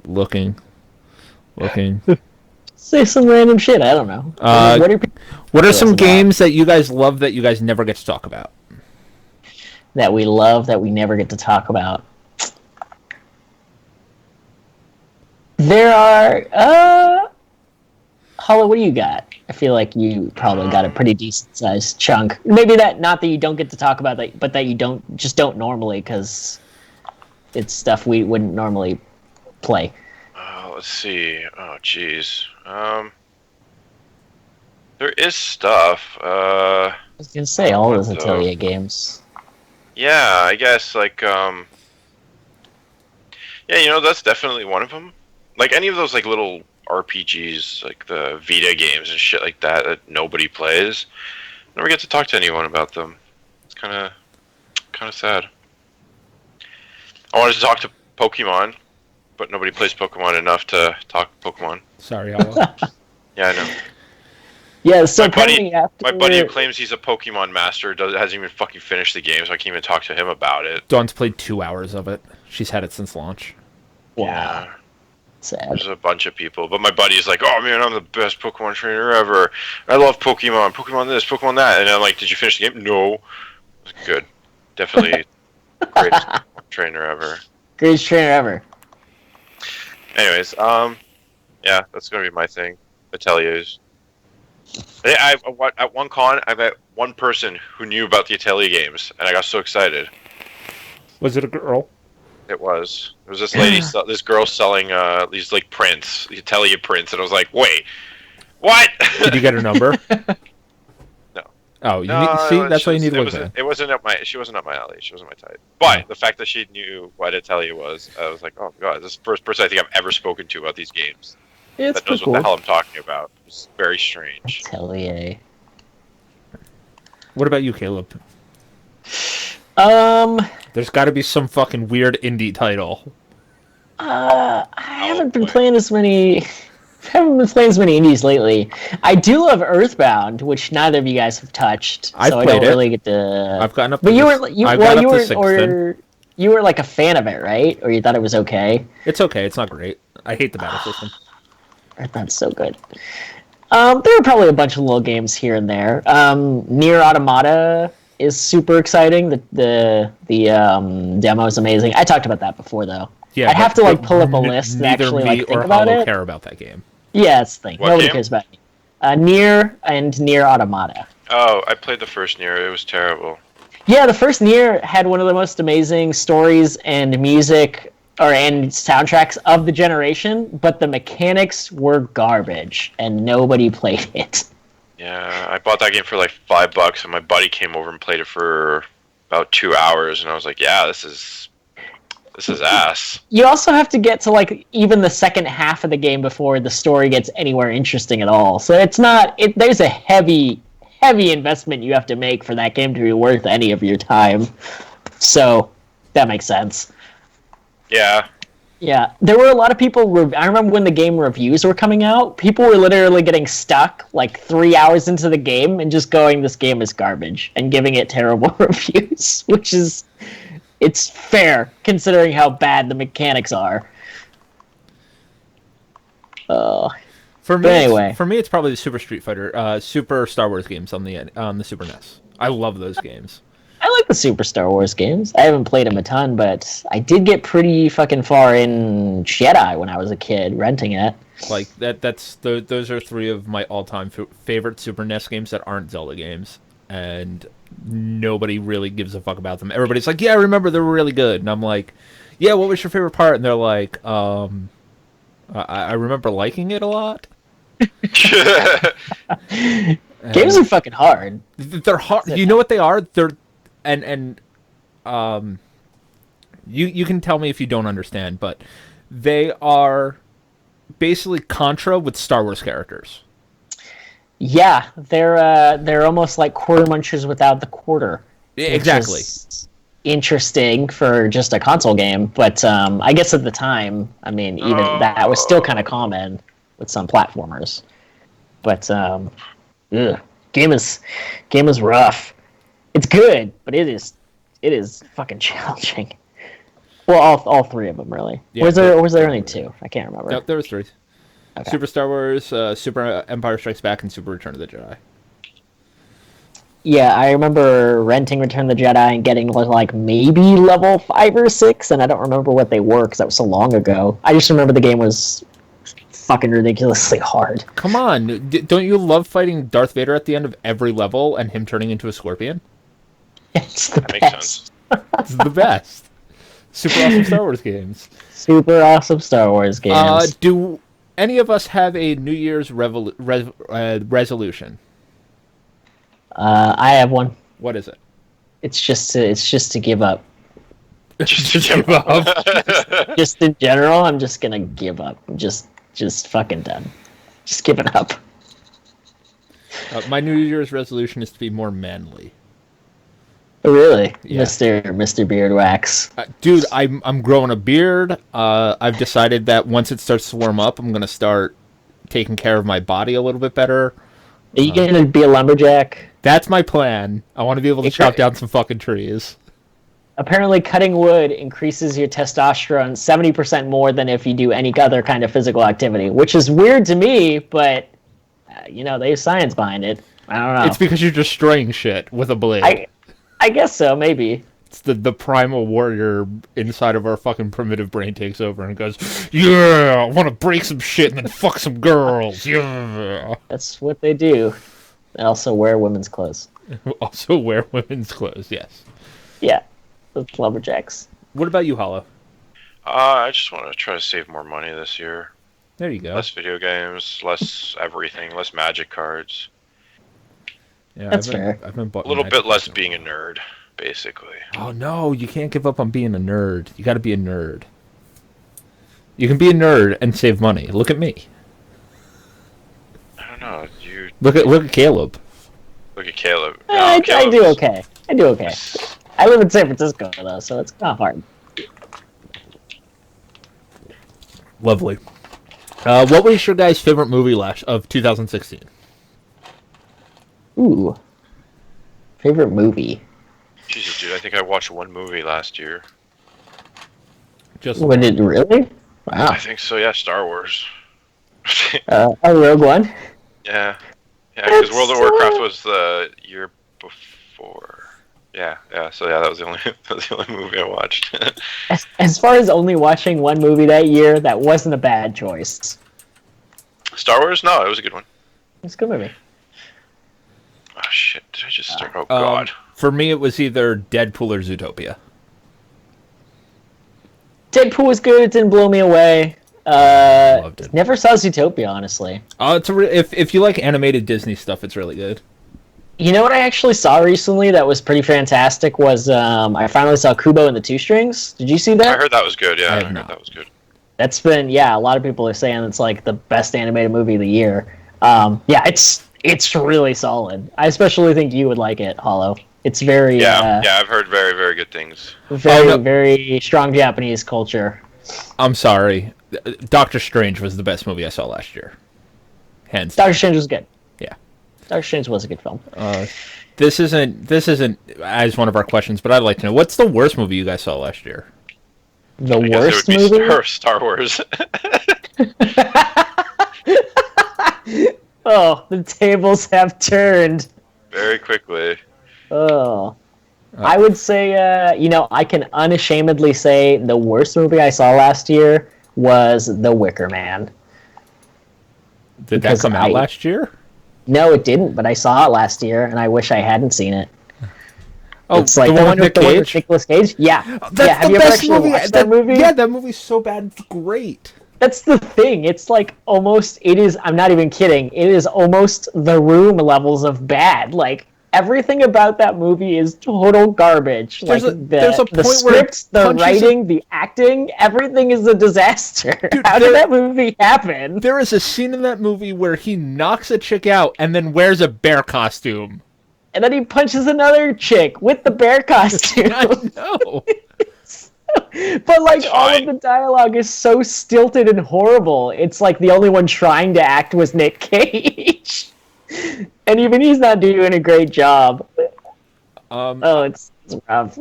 S3: Looking.
S2: Say some random shit. I don't know.
S3: What are some games that you guys love that you guys never get to talk about?
S2: That we love that we never get to talk about? There are. Hollow, what do you got? I feel like you probably got a pretty decent sized chunk. Maybe not that you don't get to talk about that, but that you don't normally because it's stuff we wouldn't normally play.
S1: Let's see. Oh, jeez. There is stuff.
S2: I was gonna say all those Atelier games.
S1: Yeah, I guess like yeah, that's definitely one of them. Like any of those like little RPGs, like the Vita games and shit like that nobody plays. Never get to talk to anyone about them. It's kind of sad. I wanted to talk to Pokemon, but nobody plays Pokemon enough to talk Pokemon.
S3: Sorry, Hollow.
S1: Yeah, I know.
S2: Yeah, so
S1: my buddy who claims he's a Pokemon master hasn't even fucking finished the game, so I can't even talk to him about it.
S3: Dawn's played 2 hours of it. She's had it since launch.
S2: Wow.
S1: Yeah.
S2: Sad.
S1: There's a bunch of people, but my buddy's like, "Oh man, I'm the best Pokemon trainer ever. I love Pokemon. Pokemon this, Pokemon that." And I'm like, "Did you finish the game?" No. Good. Definitely greatest Pokemon trainer ever.
S2: Greatest trainer ever.
S1: Anyways, yeah, that's gonna be my thing. Ateliers. At one con, I met one person who knew about the Atelier games, and I got so excited.
S3: Was it a girl?
S1: It was this lady, this girl selling these like prints, the Atelier prints, and I was like, wait, what?
S3: Did you get her number?
S1: No.
S3: Oh, that's why you need to look at.
S1: She wasn't up my alley. She wasn't my type. But the fact that she knew what Atelier was, I was like, oh god, this is the first person I think I've ever spoken to about these games.
S2: Yeah,
S1: that knows what the hell I'm talking about. It's very strange.
S2: Atelier.
S3: What about you, Caleb? There's got to be some fucking weird indie title.
S2: I haven't been playing as many. Haven't been playing as many indies lately. I do love Earthbound, which neither of you guys have touched,
S3: I
S2: don't
S3: played it.
S2: really get to.
S3: I've gotten up.
S2: But
S3: to
S2: you
S3: the
S2: were like a fan of it, right? Or you thought it was okay?
S3: It's okay. It's not great. I hate the battle system.
S2: Earthbound's so good. There are probably a bunch of little games here and there. Nier Automata is super exciting. The demo is amazing. I talked about that before, though.
S3: Yeah,
S2: I'd have to like pull up a list and actually like think about it.
S3: Care about that game.
S2: Yeah, that's the thing.
S1: What
S2: Nobody
S1: game?
S2: cares about it. Nier and Nier Automata.
S1: Oh, I played the first Nier. It was terrible.
S2: Yeah, the first Nier had one of the most amazing stories and music and soundtracks of the generation, but the mechanics were garbage and nobody played it.
S1: Yeah, I bought that game for like $5, and my buddy came over and played it for about 2 hours, and I was like, "Yeah, this is ass."
S2: You also have to get to like even the second half of the game before the story gets anywhere interesting at all. So it's not. There's a heavy investment you have to make for that game to be worth any of your time. So that makes sense.
S1: Yeah.
S2: Yeah, there were a lot of people. I remember when the game reviews were coming out, people were literally getting stuck like 3 hours into the game and just going, "This game is garbage," and giving it terrible reviews, which is, it's fair considering how bad the mechanics are.
S3: For me,
S2: anyway,
S3: it's probably the Super Street Fighter, Super Star Wars games on the Super NES. I love those games.
S2: I like the Super Star Wars games. I haven't played them a ton, but I did get pretty fucking far in Jedi when I was a kid, renting it.
S3: Like those are three of my all-time favorite Super NES games that aren't Zelda games, and nobody really gives a fuck about them. Everybody's like, "Yeah, I remember they were really good," and I'm like, "Yeah, what was your favorite part?" And they're like, I remember liking it a lot."
S2: Games are fucking hard.
S3: They're hard. You know what they are? They're and you can tell me if you don't understand, but they are basically Contra with Star Wars characters.
S2: Yeah, they're almost like quarter munchers without the quarter.
S3: Yeah, exactly.
S2: Interesting for just a console game, but I guess at the time, I mean, even that was still kind of common with some platformers. But game is rough. It's good, but it is fucking challenging. Well, all three of them really.
S3: Yeah,
S2: was there only two? I can't remember.
S3: Nope, there was three. Okay. Super Star Wars, Super Empire Strikes Back, and Super Return of the Jedi.
S2: Yeah, I remember renting Return of the Jedi and getting like maybe level 5 or 6, and I don't remember what they were because that was so long ago. I just remember the game was fucking ridiculously hard.
S3: Come on, don't you love fighting Darth Vader at the end of every level and him turning into a scorpion?
S2: It's the
S1: That
S2: best.
S1: makes sense.
S3: It's the best. Super awesome Star Wars games.
S2: Super awesome Star Wars games.
S3: Do any of us have a New Year's resolution?
S2: I have one.
S3: What is it?
S2: It's just to give up.
S3: Just give up.
S2: Just in general, I'm just gonna give up. I'm just fucking done. Just giving up.
S3: My New Year's resolution is to be more manly.
S2: Really,
S3: Yeah.
S2: Mr. Beard Wax.
S3: Dude, I'm growing a beard. I've decided that once it starts to warm up, I'm gonna start taking care of my body a little bit better.
S2: Are you gonna be a lumberjack?
S3: That's my plan. I want to be able to chop down some fucking trees.
S2: Apparently, cutting wood increases your testosterone 70% more than if you do any other kind of physical activity, which is weird to me, but they have science behind it. I don't know.
S3: It's because you're destroying shit with a blade.
S2: I guess so, maybe.
S3: It's the primal warrior inside of our fucking primitive brain takes over and goes, "Yeah, I want to break some shit and then fuck some girls. Yeah."
S2: That's what they do. They also wear women's clothes.
S3: Also wear women's clothes. Yes.
S2: Yeah, those lumberjacks.
S3: What about you, Hollow?
S1: I just want to try to save more money this year.
S3: There you go.
S1: Less video games, less everything, less magic cards.
S3: Yeah,
S2: That's fair.
S3: I've been
S1: A little bit less being a nerd, basically.
S3: Oh no, you can't give up on being a nerd. You got to be a nerd. You can be a nerd and save money. Look at me.
S1: I don't know.
S3: Look at Caleb.
S1: Look at Caleb.
S2: I do okay. I live in San Francisco, though, so it's not hard.
S3: Lovely. What was your guys' favorite movie of 2016?
S2: Ooh. Favorite movie?
S1: Jesus, dude, I think I watched one movie last year.
S3: Just
S2: When did really? Wow.
S1: I think so, yeah, Star Wars.
S2: A Rogue One?
S1: Yeah. Yeah, because
S2: That's
S1: World of Warcraft was the year before. Yeah, so yeah, that was the only movie I watched.
S2: As far as only watching one movie that year, that wasn't a bad choice.
S1: Star Wars? No, it was a good one.
S2: It's a good movie.
S1: Oh shit, did I just start? Oh god.
S3: For me, it was either Deadpool or Zootopia.
S2: Deadpool was good. It didn't blow me away.
S3: Loved it.
S2: Never saw Zootopia, honestly.
S3: If you like animated Disney stuff, it's really good.
S2: You know what I actually saw recently that was pretty fantastic was I finally saw Kubo and the Two Strings. Did you see that?
S1: I heard that was good, yeah.
S3: I
S1: I
S3: have
S1: heard
S3: not.
S1: that was good.
S2: That's been, a lot of people are saying it's like the best animated movie of the year. It's really solid. I especially think you would like it, Hollow. It's very
S1: I've heard very, very good things.
S2: very strong Japanese culture.
S3: I'm sorry. Doctor Strange was the best movie I saw last year. Hands down.
S2: Doctor Strange was good.
S3: Yeah.
S2: Doctor Strange was a good film.
S3: This isn't as one of our questions, but I'd like to know, what's the worst movie you guys saw last year?
S2: The
S1: I guess
S2: worst
S1: it would be
S2: movie?
S1: Star Wars.
S2: Oh, the tables have turned.
S1: Very quickly.
S2: Oh. I would say, I can unashamedly say the worst movie I saw last year was The Wicker Man.
S3: Did that come out last year?
S2: No, it didn't, but I saw it last year, and I wish I hadn't seen it.
S3: Oh,
S2: it's like
S3: the one with
S2: Nicolas Cage? Yeah.
S3: That's
S2: have
S3: the
S2: you
S3: best
S2: ever actually watched that movie?
S3: Yeah, that movie's so bad, it's great.
S2: That's the thing. It's like I'm not even kidding, it is almost The Room levels of bad. Like, everything about that movie is total garbage.
S3: There's a point
S2: the script, the writing, the acting, everything is a disaster.
S3: Dude,
S2: How did that movie happen?
S3: There is a scene in that movie where he knocks a chick out and then wears a bear costume.
S2: And then he punches another chick with the bear costume.
S3: I know.
S2: But like all of the dialogue is so stilted and horrible. It's like the only one trying to act was Nick Cage. And even he's not doing a great job. It's rough.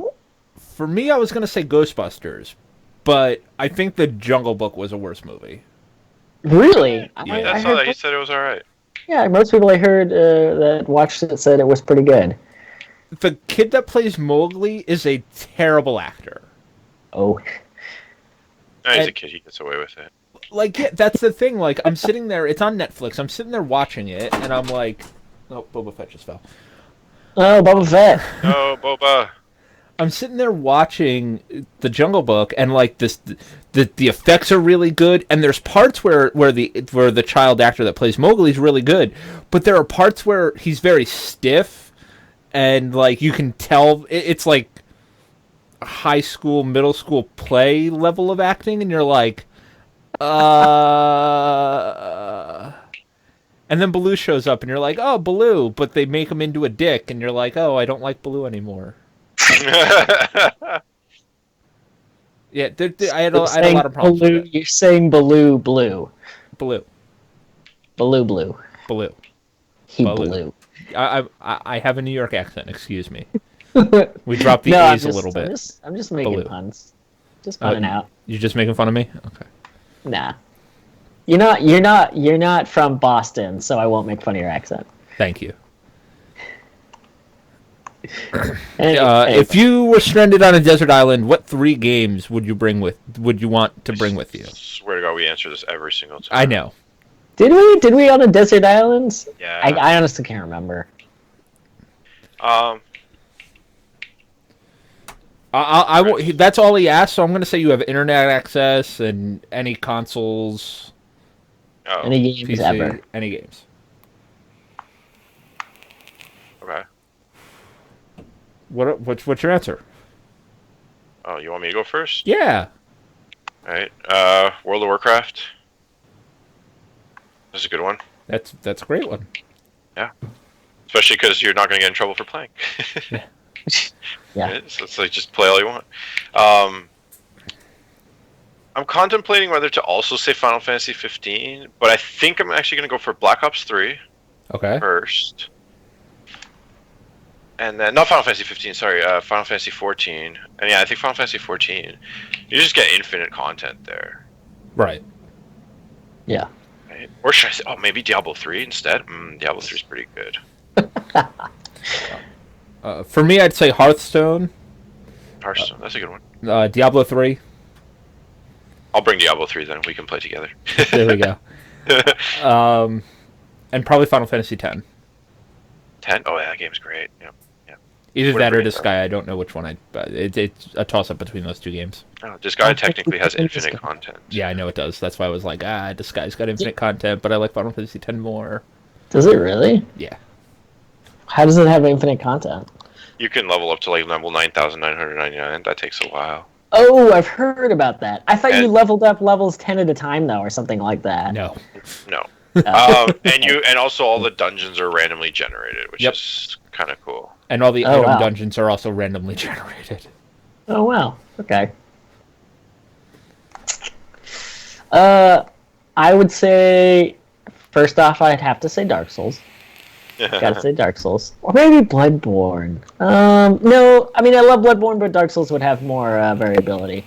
S3: For me, I was going to say Ghostbusters, but I think The Jungle Book was a worse movie.
S2: Really?
S1: Yeah. I saw that. He said it was all right.
S2: Yeah, most people I heard that watched it said it was pretty good.
S3: The kid that plays Mowgli is a terrible actor.
S2: Oh.
S1: No, he's a kid. He gets away with it.
S3: Like, yeah, that's the thing. Like, I'm sitting there. It's on Netflix. I'm sitting there watching it, and I'm like, oh, Boba Fett just fell.
S2: Oh, Boba Fett.
S1: Oh, Boba.
S3: I'm sitting there watching The Jungle Book, and like the effects are really good, and there's parts where the child actor that plays Mowgli is really good, but there are parts where he's very stiff, and like you can tell it's like a high school, middle school play level of acting, and you're like, and then Baloo shows up, and you're like, oh, Baloo, but they make him into a dick, and you're like, oh, I don't like Baloo anymore. Yeah, I had a lot of problems
S2: Baloo,
S3: with it.
S2: you're saying Baloo blue.
S3: Baloo.
S2: He blew.
S3: I have a New York accent, excuse me. We dropped the A's a little bit.
S2: I'm just making puns. Just punning out.
S3: You're just making fun of me? Okay.
S2: Nah. You're not from Boston, so I won't make fun of your accent.
S3: Thank you.
S2: Anyway.
S3: If you were stranded on a desert island, what 3 games would you want to bring with you?
S1: I swear to God, we answer this every single time.
S3: I know.
S2: Did we on a desert island?
S1: Yeah.
S2: I honestly can't remember.
S3: That's all he asked, so I'm going to say you have internet access and any consoles.
S1: Oh.
S2: Any games
S3: PC,
S2: ever.
S3: Any games.
S1: Okay.
S3: What's your answer?
S1: Oh, you want me to go first?
S3: Yeah.
S1: All right. World of Warcraft. That's a good one.
S3: That's a great one.
S1: Yeah. Especially because you're not going to get in trouble for playing.
S2: Yeah.
S1: So it's like just play all you want. I'm contemplating whether to also say Final Fantasy 15, but I think I'm actually going to go for Black Ops 3 first. And then, not Final Fantasy 15, sorry, Final Fantasy 14. And yeah, I think Final Fantasy 14, you just get infinite content there.
S3: Right.
S2: Yeah.
S1: Right? Or should I say, maybe Diablo 3 instead? Diablo 3 is pretty good.
S3: For me, I'd say Hearthstone.
S1: Hearthstone, that's a good one.
S3: Diablo 3.
S1: I'll bring Diablo 3 then, we can play together.
S3: There we go. And probably Final Fantasy 10.
S1: 10? Oh, yeah, that game's great. Yeah.
S3: Either that or Disgaea. I don't know which one. It's a toss-up between those 2 games.
S1: Oh, Disgaea technically has infinite content.
S3: Yeah, I know it does. That's why I was like, Disgaea's got infinite content, but I like Final Fantasy 10 more.
S2: Does it really?
S3: Yeah.
S2: How does it have infinite content?
S1: You can level up to like level 9,999. That takes a while.
S2: Oh, I've heard about that. I thought you leveled up levels 10 at a time though, or something like that.
S3: No.
S1: And also all the dungeons are randomly generated, which is kind of cool.
S3: And all the item dungeons are also randomly generated.
S2: Oh wow. Okay. I would say first off, I'd have to say Dark Souls. Gotta say Dark Souls. Or maybe Bloodborne. No, I mean, I love Bloodborne, but Dark Souls would have more variability.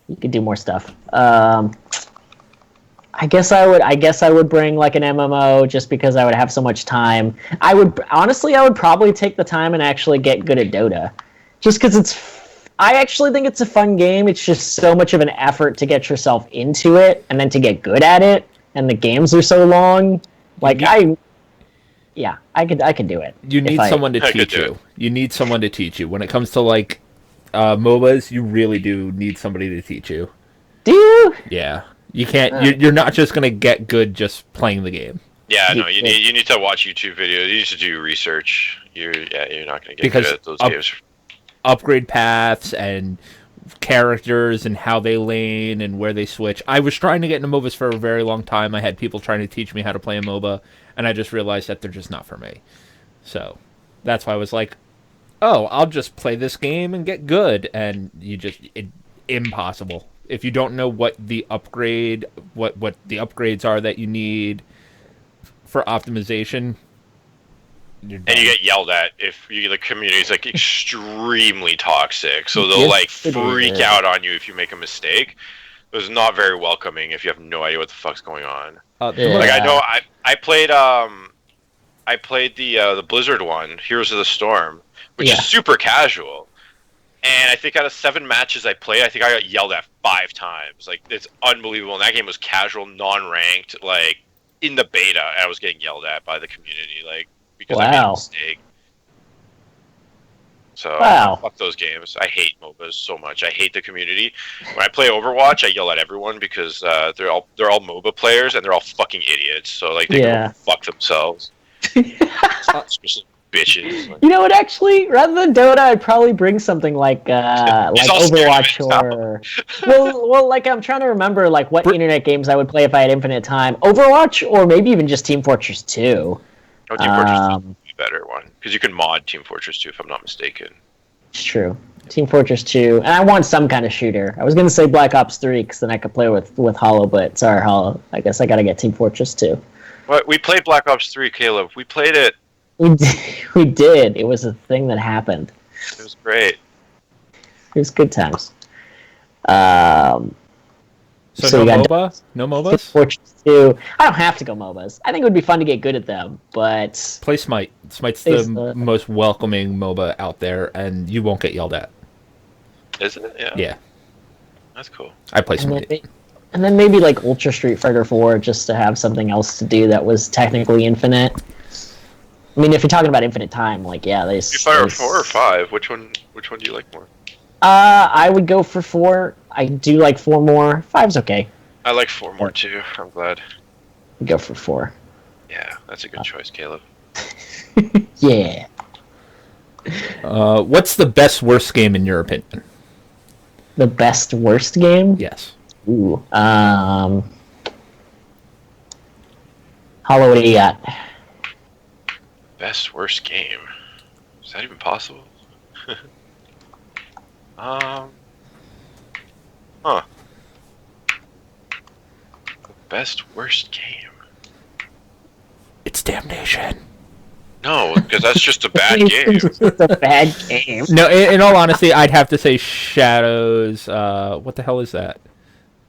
S2: You could do more stuff. I guess I would bring like an MMO just because I would have so much time. I would probably take the time and actually get good at Dota. just because I actually think it's a fun game. It's just so much of an effort to get yourself into it and then to get good at it. And the games are so long. Like I could do it.
S3: You need someone to teach you. You need someone to teach you. When it comes to like MOBAs, you really do need somebody to teach you.
S2: Do you?
S3: Yeah, you can't. You're not just gonna get good just playing the game.
S1: Yeah, no, you need to watch YouTube videos. You need to do research. You're not gonna get good at those games.
S3: Upgrade paths and characters and how they lane and where they switch. I was trying to get into MOBAs for a very long time. I had people trying to teach me how to play a MOBA, and I just realized that they're just not for me. So that's why I was like, oh, I'll just play this game and get good. And impossible. If you don't know what the upgrades are that you need for optimization,
S1: and you get yelled at if the community is like extremely toxic, so they'll like freak out on you if you make a mistake. It's not very welcoming if you have no idea what the fuck's going on. Like I know I played the Blizzard one, Heroes of the Storm, which is super casual. And I think out of 7 matches I played, I think I got yelled at 5 times. Like, it's unbelievable. And that game was casual, non-ranked. Like, in the beta, I was getting yelled at by the community, like, because I made a mistake. So, fuck those games. I hate MOBAs so much. I hate the community. When I play Overwatch, I yell at everyone because they're all MOBA players and they're all fucking idiots. So, like, they go fuck themselves. Especially bitches.
S2: You know what? Actually, rather than Dota, I'd probably bring something like Overwatch or well, like I'm trying to remember like what internet games I would play if I had infinite time. Overwatch or maybe even just Team Fortress 2.
S1: Oh, Team Fortress 2 would be a better one because you can mod Team Fortress 2 if I'm not mistaken.
S2: It's true. Team Fortress 2, and I want some kind of shooter. I was gonna say Black Ops 3 because then I could play with Hollow, but sorry, Hollow. I guess I gotta get Team Fortress 2.
S1: What we played Black Ops 3, Caleb. We played it.
S2: We did. It was a thing that happened.
S1: It was great.
S2: It was good times.
S3: So no MOBA? No MOBAs?
S2: Fortress 2. I don't have to go MOBAs. I think it would be fun to get good at them, but...
S3: Play Smite. Smite's the most welcoming MOBA out there, and you won't get yelled at.
S1: Isn't it? Yeah.
S3: Yeah.
S1: That's cool.
S3: I play Smite.
S2: And then maybe like Ultra Street Fighter 4 just to have something else to do that was technically infinite. I mean, if you're talking about infinite time, like, yeah, they...
S1: Street Fighter 4 or 5? Which one do you like more?
S2: I would go for 4. I do like 4 more. 5's okay.
S1: I like 4 more too. I'm glad.
S2: Go for 4.
S1: Yeah, that's a good choice, Caleb.
S2: Yeah.
S3: What's the best worst game in your opinion?
S2: The best worst game?
S3: Yes.
S2: Ooh. Hollow, what do you got?
S1: Best worst game? Is that even possible? Huh. Best worst game.
S3: It's Damnation.
S1: No, because that's just a bad game.
S2: It's a bad game.
S3: No, in all honesty, I'd have to say Shadows. What the hell is that?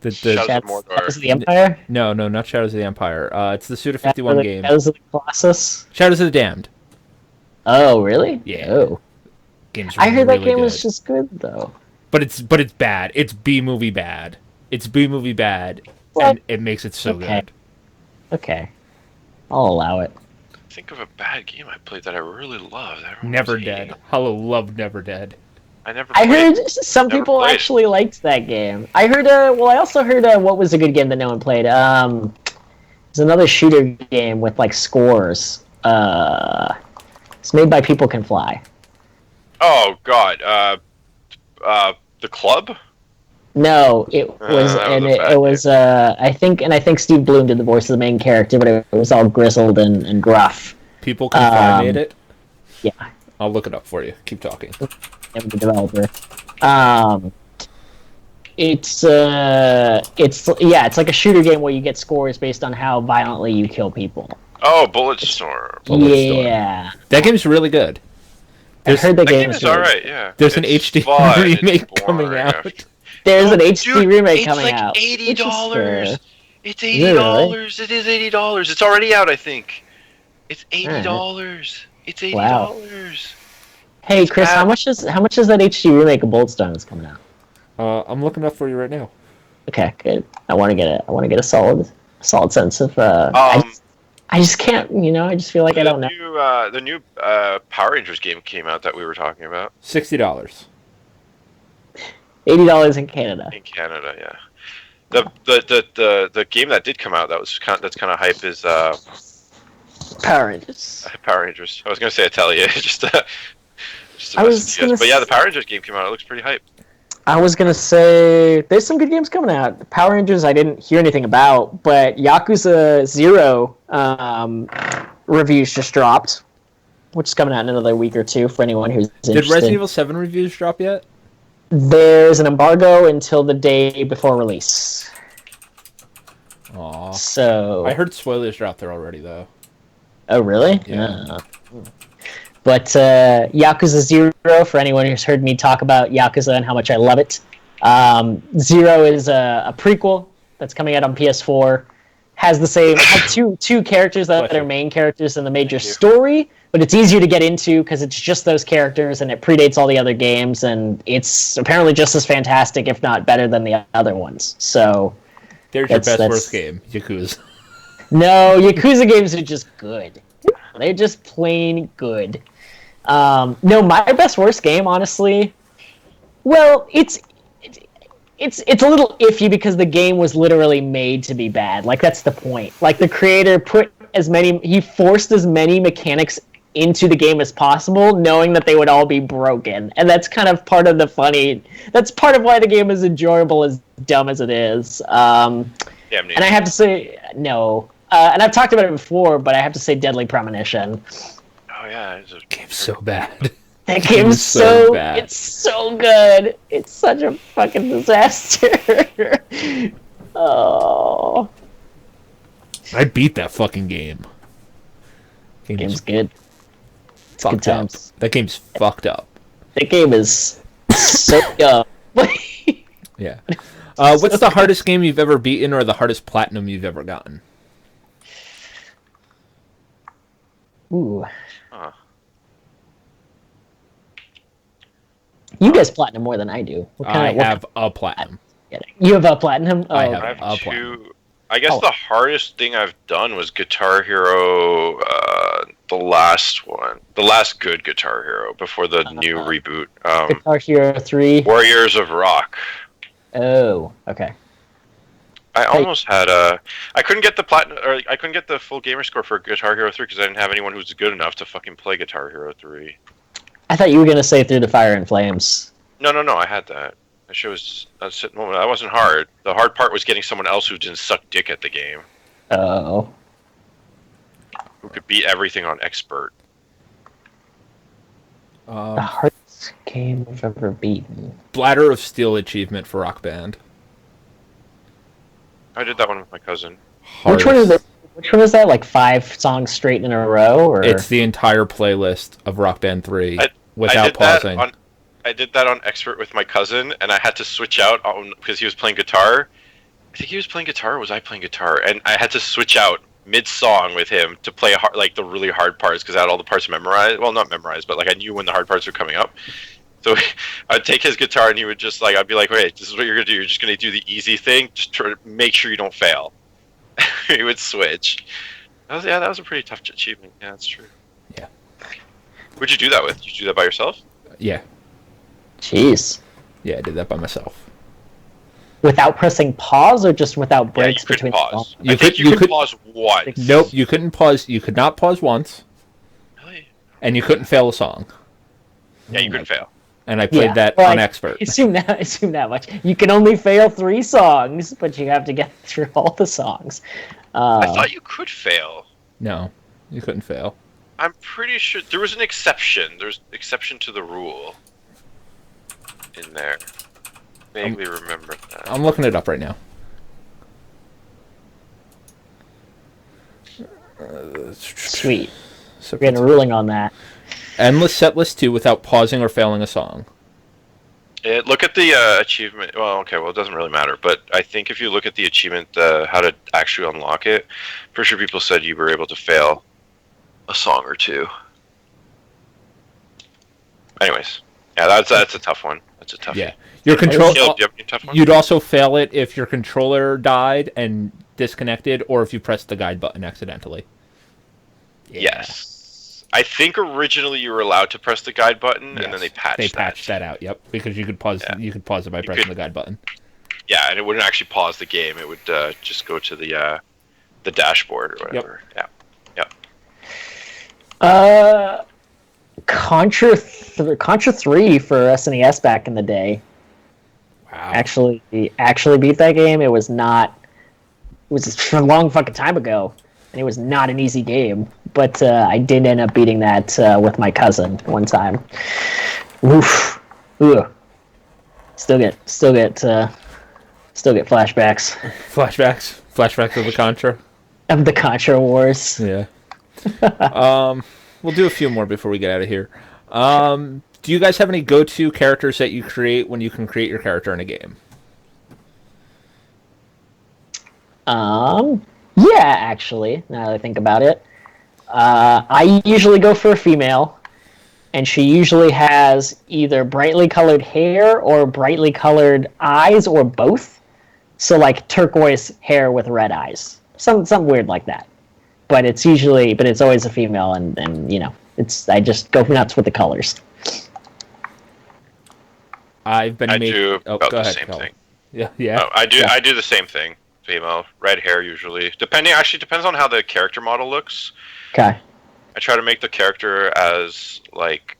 S1: Shadows of Mordor.
S2: Shadows of the Empire?
S3: No, not Shadows of the Empire. It's the Suda51 game.
S2: Shadows of the Colossus?
S3: Shadows of the Damned.
S2: Oh, really?
S3: Yeah.
S2: Oh. I heard that game was just good, though.
S3: But it's bad. It's B-movie bad. It's B-movie bad, and it makes it so good.
S2: Okay. I'll allow it.
S1: Think of a bad game I played that I really loved.
S3: Never Dead. Hollow loved Never Dead.
S2: I heard some people actually liked that game. I heard, I also heard, what was a good game that no one played? There's another shooter game with, like, scores. It's made by People Can Fly.
S1: Oh, God. The Club?
S2: No, it was, it was. I think Steve Bloom did the voice of the main character, but it was all grizzled and gruff.
S3: People Can Fly made it.
S2: Yeah,
S3: I'll look it up for you. Keep talking.
S2: The developer. It's like a shooter game where you get scores based on how violently you kill people.
S1: Oh, Bulletstorm.
S2: Yeah,
S3: that game's really good.
S2: I heard that game
S1: is alright. Yeah,
S3: there's an HD remake coming out.
S2: There's an HD remake coming out.
S1: It's like $80. It's $80. It is $80. It's already out, I think. It's $80. It's $80.
S2: Wow. Hey,
S1: It's
S2: Chris,
S1: bad.
S2: how much is that HD remake of Boldstone that's coming out?
S3: I'm looking up for you right now.
S2: Okay, good. I want to get it. I want to get a solid sense of.
S1: Um,
S2: I just can't. I just feel like I don't know.
S1: the new Power Rangers game came out that we were talking about
S3: $60.
S2: $80 in Canada.
S1: in Canada. Yeah. The game that did come out that's kind of hype is
S2: Power Rangers.
S1: Power Rangers. I was gonna say Atelier, just to
S2: I
S1: mess
S2: was
S1: with you
S2: gonna.
S1: guys. But yeah, the Power Rangers game came out. It looks pretty hype.
S2: I was gonna say there's some good games coming out. Power Rangers I didn't hear anything about, but Yakuza 0 reviews just dropped, which is coming out in another week or two for anyone who's
S3: Did
S2: interested.
S3: Resident Evil 7 reviews drop yet?
S2: There's an embargo until the day before release.
S3: Aw.
S2: So
S3: I heard spoilers dropped there already, though.
S2: Oh, really?
S3: Yeah.
S2: But Yakuza 0, for anyone who's heard me talk about Yakuza and how much I love it, 0 is a prequel that's coming out on PS4. Has two characters that are main characters in the major story, but it's easier to get into because it's just those characters and it predates all the other games, and it's apparently just as fantastic, if not better, than the other ones. So
S3: There's your best worst game, Yakuza.
S2: no, Yakuza games are just good. They're just plain good. No, my best worst game, honestly. Well, it's a little iffy because the game was literally made to be bad. Like that's the point. Like the creator he forced as many mechanics into the game as possible, knowing that they would all be broken, and that's kind of part of the funny. That's part of why the game is enjoyable, as dumb as it is. And I have to say no. And I've talked about it before, but I have to say Deadly Premonition.
S1: Oh yeah,
S3: Game's so bad.
S2: That game's so bad. It's so good. It's such a fucking disaster. Oh.
S3: I beat that fucking game.
S2: Game's good. It's
S3: fucked
S2: good times.
S3: Up. That game's fucked up.
S2: That game is so dumb.
S3: Yeah. What's the hardest game you've ever beaten or the hardest platinum you've ever gotten?
S2: Ooh. You guys platinum more than I do.
S3: I have a platinum.
S2: You have a platinum? Oh,
S3: I have
S1: I
S3: a
S1: have
S3: platinum.
S1: two. I guess the hardest thing I've done was Guitar Hero, the last one, the last good Guitar Hero before the new reboot.
S2: Guitar Hero 3.
S1: Warriors of Rock.
S2: Oh, okay.
S1: I almost had a. I couldn't get the platinum, or I couldn't get the full gamer score for Guitar Hero 3 because I didn't have anyone who was good enough to fucking play Guitar Hero 3.
S2: I thought you were gonna say Through the Fire and Flames.
S1: No, I had that. That shit was that wasn't hard. The hard part was getting someone else who didn't suck dick at the game,
S2: Oh.
S1: who could beat everything on expert.
S2: The hardest game I've ever beaten.
S3: Bladder of Steel achievement for Rock Band.
S1: I did that one with my cousin.
S2: Which one is it? Which one is that? Like 5 songs straight in a row, or
S3: It's the entire playlist of Rock Band 3 without pausing.
S1: I did that on expert with my cousin, and I had to switch out because he was playing guitar. I think he was playing guitar, or was I playing guitar? And I had to switch out mid-song with him to play the really hard parts because I had all the parts memorized. Well, not memorized, but like I knew when the hard parts were coming up. So I'd take his guitar, and he would just I'd be like, "Wait, this is what you're gonna do. You're just gonna do the easy thing. Just try to make sure you don't fail." He would switch. That was a pretty tough achievement. Yeah, that's true.
S3: Yeah.
S1: Who'd you do that with? Did you do that by yourself?
S3: Yeah.
S2: Jeez.
S3: Yeah, I did that by myself.
S2: Without pressing pause, or just without breaks between
S1: pause.
S2: songs?
S1: You could pause once.
S3: Nope, you couldn't pause. You could not pause once.
S1: Really?
S3: And you couldn't fail a song.
S1: Yeah, you couldn't fail.
S3: And I played that on expert.
S2: Assume that much. You can only fail 3 songs, but you have to get through all the songs.
S1: I thought you could fail.
S3: No, you couldn't fail.
S1: I'm pretty sure there was an exception. There's exception to the rule in there. Vaguely remember that.
S3: I'm looking it up right now.
S2: Sweet. So we're getting a ruling on that.
S3: Endless Setlist 2 without pausing or failing a song.
S1: Look at the achievement. Well, okay, well, it doesn't really matter. But I think if you look at the achievement, how to actually unlock it, pretty sure people said you were able to fail a song or two. Anyways, yeah, that's a tough one. That's a tough.
S3: Yeah, your control.
S1: Do you have any tough ones?
S3: You'd also fail it if your controller died and disconnected, or if you pressed the guide button accidentally. Yeah.
S1: Yes. I think originally you were allowed to press the guide button,
S3: Yes.
S1: and then they patched
S3: that out. Yep, because you could pause.
S1: Yeah.
S3: You could pause it by pressing the guide button.
S1: Yeah, and it wouldn't actually pause the game. It would just go to the dashboard or whatever. Yep.
S2: Contra 3 for SNES back in the day.
S3: Wow.
S2: Actually beat that game. It was not. It was a long fucking time ago, and it was not an easy game. But I did end up beating that with my cousin one time. Oof. Ugh. Still get flashbacks.
S3: Flashbacks of the Contra.
S2: Of the Contra Wars.
S3: Yeah. We'll do a few more before we get out of here. Do you guys have any go-to characters that you create when you can create your character in a game?
S2: Yeah, actually, now that I think about it. I usually go for a female, and she usually has either brightly colored hair or brightly colored eyes or both. So like turquoise hair with red eyes. Something weird like that. But it's always a female, and I just go nuts with the colors.
S1: I do about
S3: go
S1: the
S3: ahead,
S1: same
S3: Colin.
S1: thing.
S3: Yeah.
S1: I do the same thing. Female, red hair usually. Depends on how the character model looks.
S2: Okay.
S1: I try to make the character as like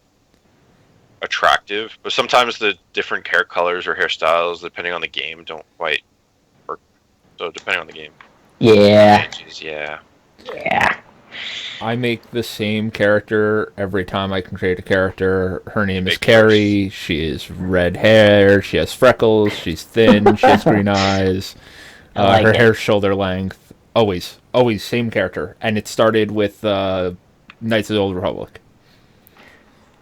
S1: attractive, but sometimes the different hair colors or hairstyles, depending on the game, don't quite work. So depending on the game.
S2: Yeah.
S1: Yeah.
S2: Yeah.
S3: I make the same character every time I can create a character. Her name is
S1: Make
S3: Carrie. She is red hair. She has freckles. She's thin. She has green eyes. Her hair's shoulder length. Always same character. And it started with Knights of the Old Republic.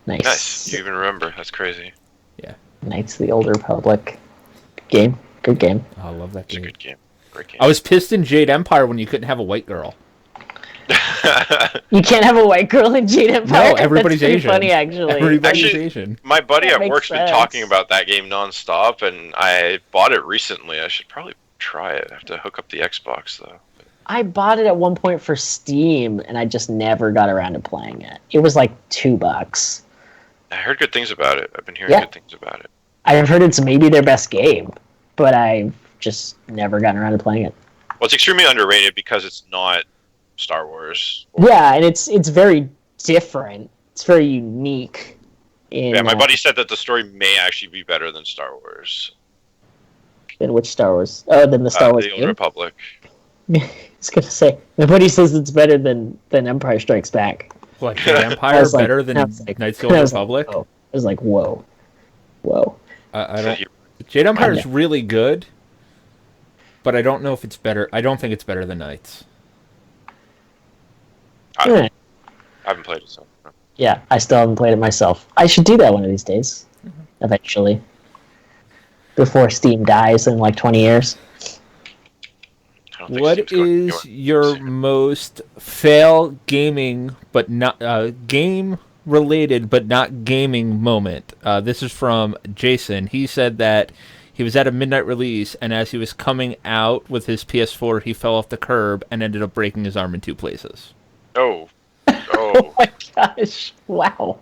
S1: Nice. You even remember? That's crazy.
S3: Yeah.
S2: Knights of the Old Republic. Game. Good game.
S3: I love that
S1: It's
S3: game.
S1: a good game. Great game.
S3: I was pissed in Jade Empire when you couldn't have a white girl.
S2: You can't have a white girl in Jade Empire?
S3: No, everybody's
S2: That's
S3: Asian.
S2: Funny, actually.
S3: Everybody's
S1: Actually,
S3: Asian.
S1: My buddy
S2: That
S1: at
S2: makes
S1: work's been
S2: sense.
S1: talking about that game nonstop, and I bought it recently. I should probably try it. I have to hook up the Xbox though.
S2: I bought it at one point for Steam, and I just never got around to playing it. It was like $2.
S1: I heard good things about it. I've been hearing
S2: Yeah.
S1: good things about it.
S2: I've heard it's maybe their best game, but I've just never gotten around to playing it.
S1: Well, it's extremely underrated because it's not Star Wars.
S2: Yeah, and it's very different. It's very unique.
S1: Yeah, my buddy said that the story may actually be better than Star Wars.
S2: In which Star Wars? Oh, than the Star Wars
S1: The Old
S2: game?
S1: Republic.
S2: I was gonna say, my buddy says it's better than Empire Strikes Back.
S3: What, Jade
S2: I
S3: Empire
S2: was like-
S3: better than
S2: I was like-
S3: Knights of the
S2: I
S3: Old
S2: was like,
S3: Republic?
S2: oh. I was like, whoa.
S3: I don't. Jade Empire is really good, but I don't know if it's better. I don't think it's better than Knights.
S2: Yeah.
S1: I haven't played it, so.
S2: Yeah, I still haven't played it myself. I should do that one of these days, eventually. Before Steam dies in like 20 years.
S1: I don't think
S3: What
S1: Steam's going
S3: is
S1: anywhere.
S3: your most fail gaming but not game related but not gaming moment? This is from Jason. He said that he was at a midnight release, and as he was coming out with his PS4, he fell off the curb and ended up breaking his arm in 2 places.
S1: Oh.
S2: Oh my gosh. Wow.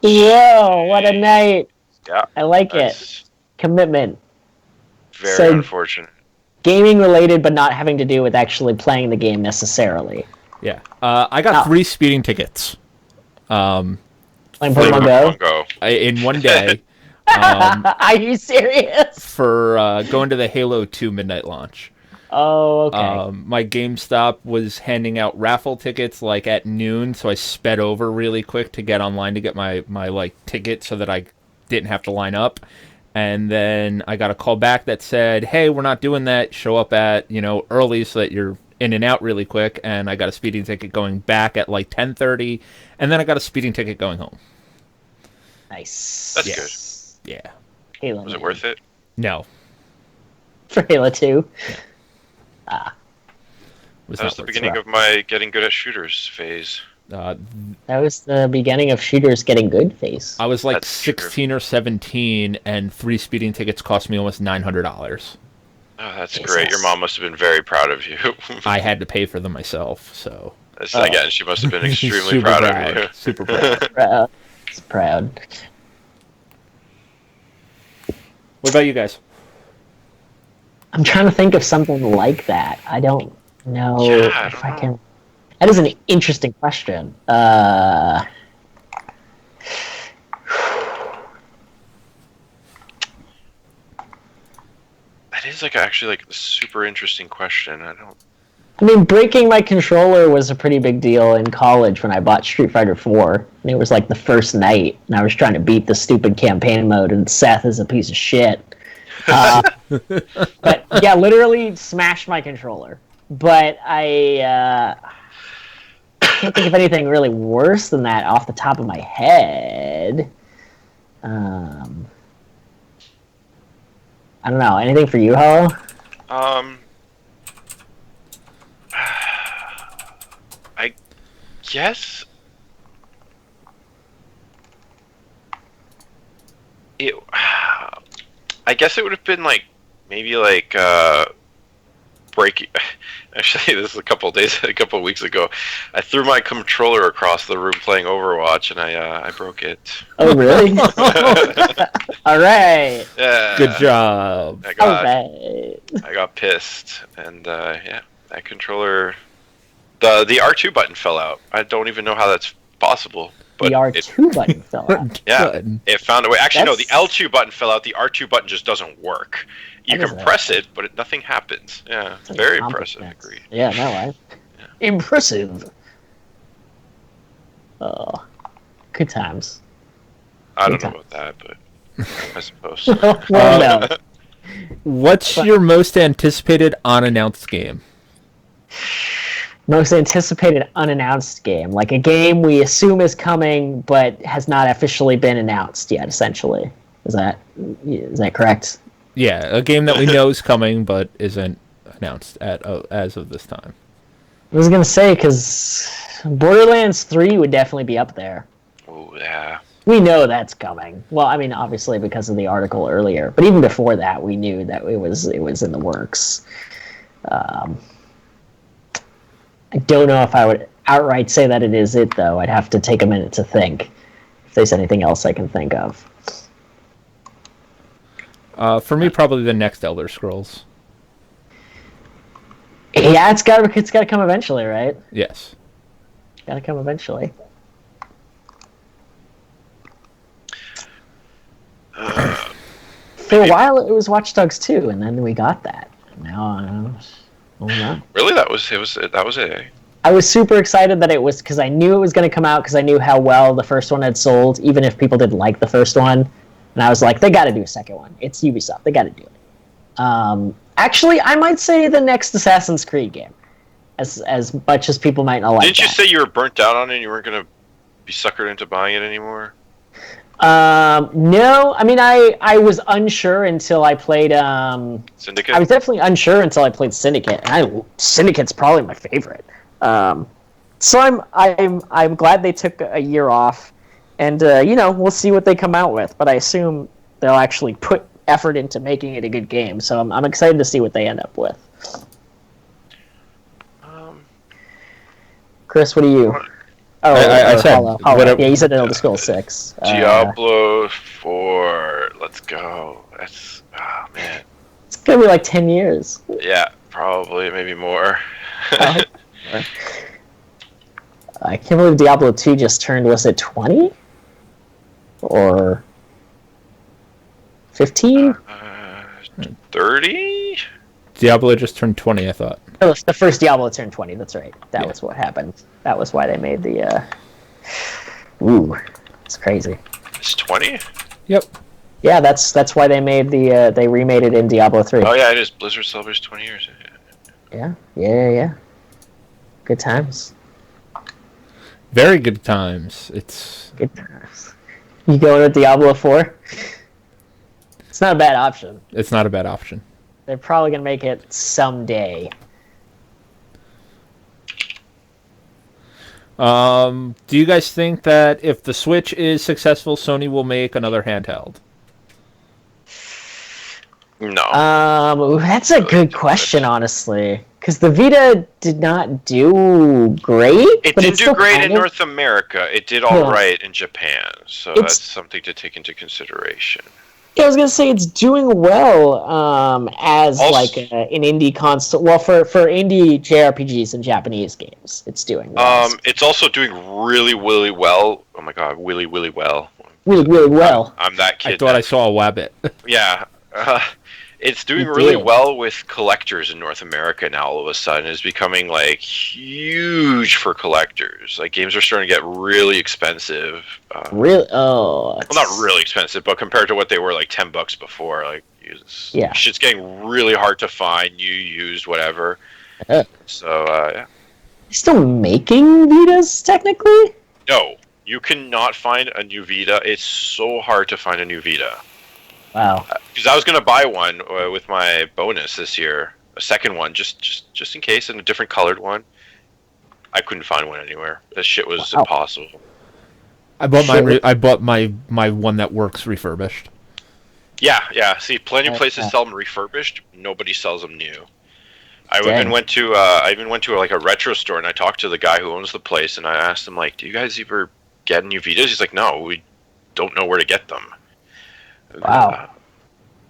S2: Whoa, what a night.
S1: Yeah.
S2: I like it.
S1: That's
S2: Commitment.
S1: very
S2: So-
S1: unfortunate.
S2: Gaming related, but not having to do with actually playing the game necessarily.
S3: Yeah. I got 3 speeding tickets.
S2: Playing Pokemon
S1: Pokemon
S2: Go?
S1: Go.
S3: In one day.
S2: Are you serious?
S3: For going to the Halo 2 midnight launch.
S2: Oh, okay.
S3: My GameStop was handing out raffle tickets like at noon, so I sped over really quick to get online to get my like ticket so that I didn't have to line up. And then I got a call back that said, "Hey, we're not doing that. Show up at early so that you're in and out really quick." And I got a speeding ticket going back at like 10:30, and then I got a speeding ticket going home.
S2: Nice.
S1: That's
S3: Yeah.
S2: Halo.
S1: Was it worth it?
S3: No.
S2: For Halo 2?
S3: Was
S1: That was
S3: not
S1: the
S3: worth it.
S1: beginning of my getting good at shooters phase.
S2: That was the beginning of shooters getting good face.
S3: I was like
S1: That's true.
S3: 16 or 17, and 3 speeding tickets cost me almost $900.
S1: Oh, that's
S2: Jesus.
S1: great. Your mom must have been very proud of you.
S3: I had to pay for them myself, so
S1: Again, she must have been extremely
S3: super
S1: proud of you.
S3: Super proud.
S2: Proud. It's proud.
S3: What about you guys?
S2: I'm trying to think of something like that. I don't know
S1: Yeah, I
S2: if
S1: don't
S2: I
S1: know.
S2: can. That is an interesting question.
S1: That is actually a super interesting question.
S2: I mean, breaking my controller was a pretty big deal in college when I bought Street Fighter 4. And it was like the first night, and I was trying to beat the stupid campaign mode, and Seth is a piece of shit. But yeah, literally smashed my controller. But I can't think of anything really worse than that off the top of my head. I don't know. Anything for you, Hollow?
S1: I guess it. I guess it would have been maybe breaking. Actually, this is a couple of weeks ago. I threw my controller across the room playing Overwatch, and I broke it.
S2: Oh, really? All right.
S1: Yeah.
S3: Good job.
S2: All right.
S1: I got pissed, and yeah, that controller. The R2 button fell out. I don't even know how that's possible. But
S2: The R2 button fell out.
S1: Yeah,
S3: Good.
S1: it found a way. Actually, no, the
S2: That's-
S1: L2 button fell out. The R2 button just doesn't work. You
S2: That
S1: can
S2: is
S1: press it, but nothing happens. Yeah,
S2: That's
S1: very
S2: incompetence.
S1: impressive. Agreed.
S2: Yeah, no, impressive. Oh, good times.
S1: I don't
S2: Good
S1: know about that, but I suppose.
S2: Well, no.
S3: What's your most anticipated unannounced game?
S2: Most anticipated unannounced game, like a game we assume is coming but has not officially been announced yet. Essentially, is that correct?
S3: Yeah, a game that we know is coming but isn't announced as of this time.
S2: I was gonna say because Borderlands 3 would definitely be up there.
S1: Oh yeah.
S2: We know that's coming. Well, I mean, obviously because of the article earlier, but even before that, we knew that it was in the works. I don't know if I would outright say that it is it, though. I'd have to take a minute to think if there's anything else I can think of.
S3: For me, probably the next Elder Scrolls.
S2: Yeah, it's got to come eventually, right?
S3: Yes.
S2: Got to come eventually. For a while, it was Watch Dogs 2, and then we got that. Now, no.
S1: Really, that was it.
S2: I was super excited that it was because I knew it was going to come out because I knew how well the first one had sold, even if people didn't like the first one. And I was like, they got to do a second one. It's Ubisoft. They got to do it. Actually, I might say the next Assassin's Creed game, as much as people might not like.
S1: Didn't you say you were burnt out on it and you weren't going to be suckered into buying it anymore?
S2: No. I mean, I was unsure until I played.
S1: Syndicate?
S2: I was definitely unsure until I played Syndicate, and Syndicate's probably my favorite. So I'm glad they took a year off, and we'll see what they come out with. But I assume they'll actually put effort into making it a good game. So I'm excited to see what they end up with. Chris, what do you? Oh,
S3: I said
S2: Hollow.
S3: whatever-
S2: Yeah, you said Elder Scrolls 6.
S1: Diablo 4. Let's go. That's man.
S2: It's gonna be like 10 years.
S1: Yeah, probably maybe more.
S2: I can't believe Diablo 2 just turned, was it 20? Or 15?
S1: 30?
S3: Diablo just turned 20, I thought.
S2: Oh, the first Diablo turned 20, that's right. That
S3: Yeah.
S2: was what happened. That was why they made the, Ooh, it's crazy.
S1: It's 20?
S3: Yep.
S2: Yeah, that's why they made they remade it in Diablo 3.
S1: Oh yeah, it is. Blizzard celebrates 20 years.
S2: Yeah. Good times.
S3: Very good times. It's
S2: Good times. You going with Diablo 4? It's not a bad option.
S3: not a bad option.
S2: They're probably going to make it someday.
S3: Do you guys think that if the Switch is successful, Sony will make another handheld?
S1: No.
S2: That's a
S1: Really
S2: good
S1: do
S2: question,
S1: it.
S2: honestly, because the Vita did not do great,
S1: It
S2: but
S1: didn't
S2: it's
S1: do
S2: still
S1: great
S2: kind
S1: in
S2: of.
S1: North America. It did all
S2: Yeah,
S1: right in Japan, so that's
S2: it's.
S1: something to take into consideration.
S2: Yeah, I was gonna say it's doing well as like
S1: Also,
S2: an indie console. Well, for indie JRPGs and Japanese games, it's doing well.
S1: it's also doing really, really well. Oh my god, really, really well.
S2: Really, really well.
S1: I'm that
S3: I
S1: kid
S3: thought
S1: now.
S3: I saw a Wabbit.
S1: Yeah. It's
S2: You
S1: doing really
S2: did.
S1: well with collectors in North America now. All of a sudden, it's becoming like huge for collectors. Like games are starting to get really expensive.
S2: Really? Oh,
S1: Well, not really expensive, but compared to what they were like $10 before, like
S2: Yeah.
S1: shit's getting really hard to find, new, used, whatever.
S2: Uh,
S1: So yeah.
S2: Still making Vitas technically?
S1: No, you cannot find a new Vita. It's so hard to find a new Vita.
S2: Wow.
S1: Because I was gonna buy one with my bonus this year, a second one, just in case, and a different colored one. I couldn't find one anywhere. That shit was
S2: Wow.
S1: impossible.
S3: I bought
S2: Shit.
S3: mine. I bought my one that works refurbished.
S1: Yeah, yeah. See, plenty of
S2: Uh,
S1: places
S2: uh,
S1: sell them refurbished. Nobody sells them new.
S2: Dang.
S1: I even went to like a retro store and I talked to the guy who owns the place and I asked him like, "Do you guys ever get new Vitas?" He's like, "No, we don't know where to get them."
S2: Wow.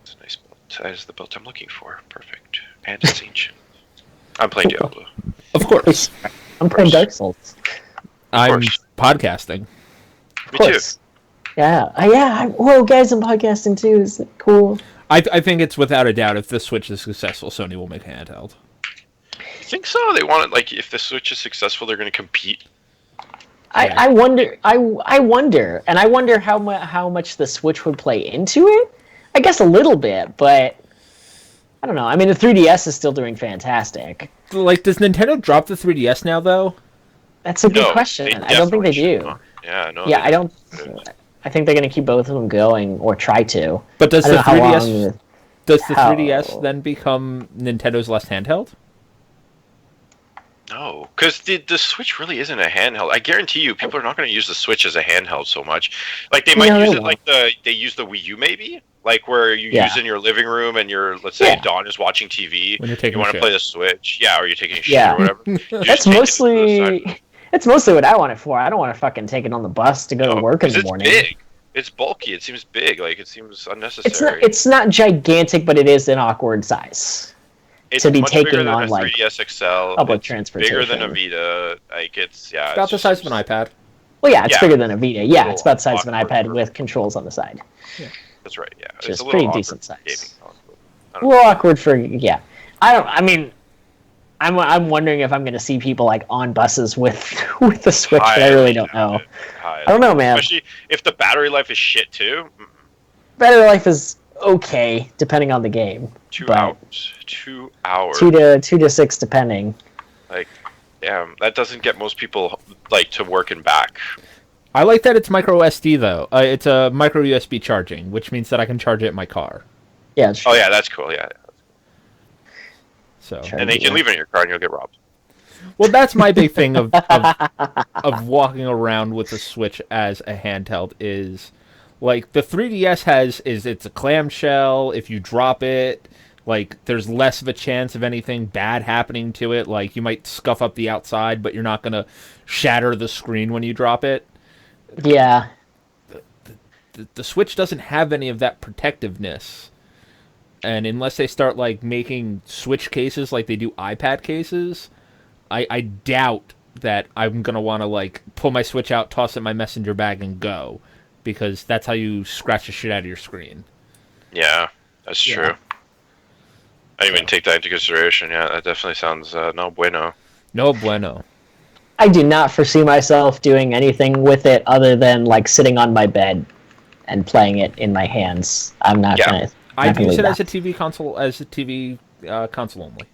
S1: It's a nice build. That is the build I'm looking for. Perfect. And it's ancient. I'm playing Diablo.
S3: Of course,
S2: I'm playing Dark Souls.
S3: I'm
S1: course.
S3: podcasting.
S2: Of
S1: Me too.
S2: course. Yeah. Whoa, guys, I'm podcasting too. Is it cool?
S3: I think it's without a doubt if the Switch is successful, Sony will make a handheld.
S1: I think so. They want it like if the Switch is successful, they're going to compete.
S3: Yeah.
S2: I wonder. I wonder, and I wonder how much the Switch would play into it. I guess a little bit, but I don't know. I mean, the 3DS is still doing fantastic.
S3: Like, does Nintendo drop the 3DS now though?
S2: That's a good
S1: No,
S2: question.
S1: they
S2: I don't think they
S1: definitely
S2: do.
S1: should not. Yeah, no.
S2: Yeah,
S1: they
S2: I don't.
S1: don't.
S2: I think they're going to keep both of them going, or try to.
S3: But does
S2: I
S3: the
S2: don't know how
S3: 3DS
S2: long.
S3: does the
S2: how-
S3: 3DS then become Nintendo's last handheld?
S1: No, because the Switch really isn't a handheld. I guarantee you, people are not going to use the Switch as a handheld so much. Like they might
S2: No,
S1: use
S2: they
S1: it like they use the Wii U maybe, like where you
S2: Yeah.
S1: use it in your living room and let's say
S2: Yeah.
S1: Dawn is watching TV.
S3: When you're taking
S1: You
S3: a
S1: want to
S3: shit.
S1: play the Switch, yeah, or you're taking a shit
S2: Yeah.
S1: or whatever. You just
S2: That's
S1: take it to the side.
S2: mostly. That's mostly what I want it for. I don't want to fucking take it on the bus to go to
S1: No,
S2: work in
S1: 'cause
S2: the
S1: it's
S2: morning.
S1: big. It's bulky. It seems big. Like it seems unnecessary.
S2: It's not gigantic, but it is an awkward size.
S1: It's
S2: to be
S1: much bigger
S2: taking
S1: than
S2: on,
S1: a
S2: like,
S1: 3DS XL.
S2: public
S1: It's
S2: transportation.
S1: bigger than a Vita. Like it's
S3: About the size of an iPad.
S2: Well, yeah, it's
S1: Yeah.
S2: bigger than a Vita. Yeah,
S1: Little
S2: it's about the size of an
S1: awkward
S2: iPad
S1: for-
S2: with controls on the side.
S1: That's right. Yeah,
S2: Which
S1: it's
S2: is
S1: a little
S2: pretty
S1: awkward
S2: decent
S1: for
S2: size.
S1: gaming console. I
S2: A
S1: don't
S2: little awkward for yeah. I mean, I'm wondering if I'm going to see people like on buses with with the Switch, but I really don't know. I don't know, man.
S1: Especially if the battery life is shit too.
S2: Battery life is okay depending on the game.
S1: 2
S2: But
S1: hours. 2 hours.
S2: 2 to 6 depending.
S1: Like, damn, that doesn't get most people like to work and back.
S3: I like that it's micro SD though. It's a micro USB charging, which means that I can charge it in my car.
S2: Yeah. It's
S1: Oh yeah, that's cool. Yeah,
S3: So,
S2: Sure.
S1: and then you can leave it in your car and you'll get robbed.
S3: well, that's my big thing of walking around with the Switch as a handheld is like the 3DS it's a clamshell. If you drop it, like there's less of a chance of anything bad happening to it. Like you might scuff up the outside, but you're not gonna shatter the screen when you drop it.
S2: Yeah.
S3: The Switch doesn't have any of that protectiveness. And unless they start like making Switch cases like they do iPad cases, I doubt that I'm gonna want to like pull my Switch out, toss it in my messenger bag, and go, because that's how you scratch the shit out of your screen.
S1: Yeah, that's
S2: Yeah.
S1: true. I didn't even take that into consideration. Yeah, that definitely sounds no bueno.
S3: No bueno.
S2: I do not foresee myself doing anything with it other than like sitting on my bed and playing it in my hands. I'm not
S1: Yeah.
S2: gonna.
S3: I'd use
S2: leave
S3: it as a
S2: that.
S3: TV console, console only.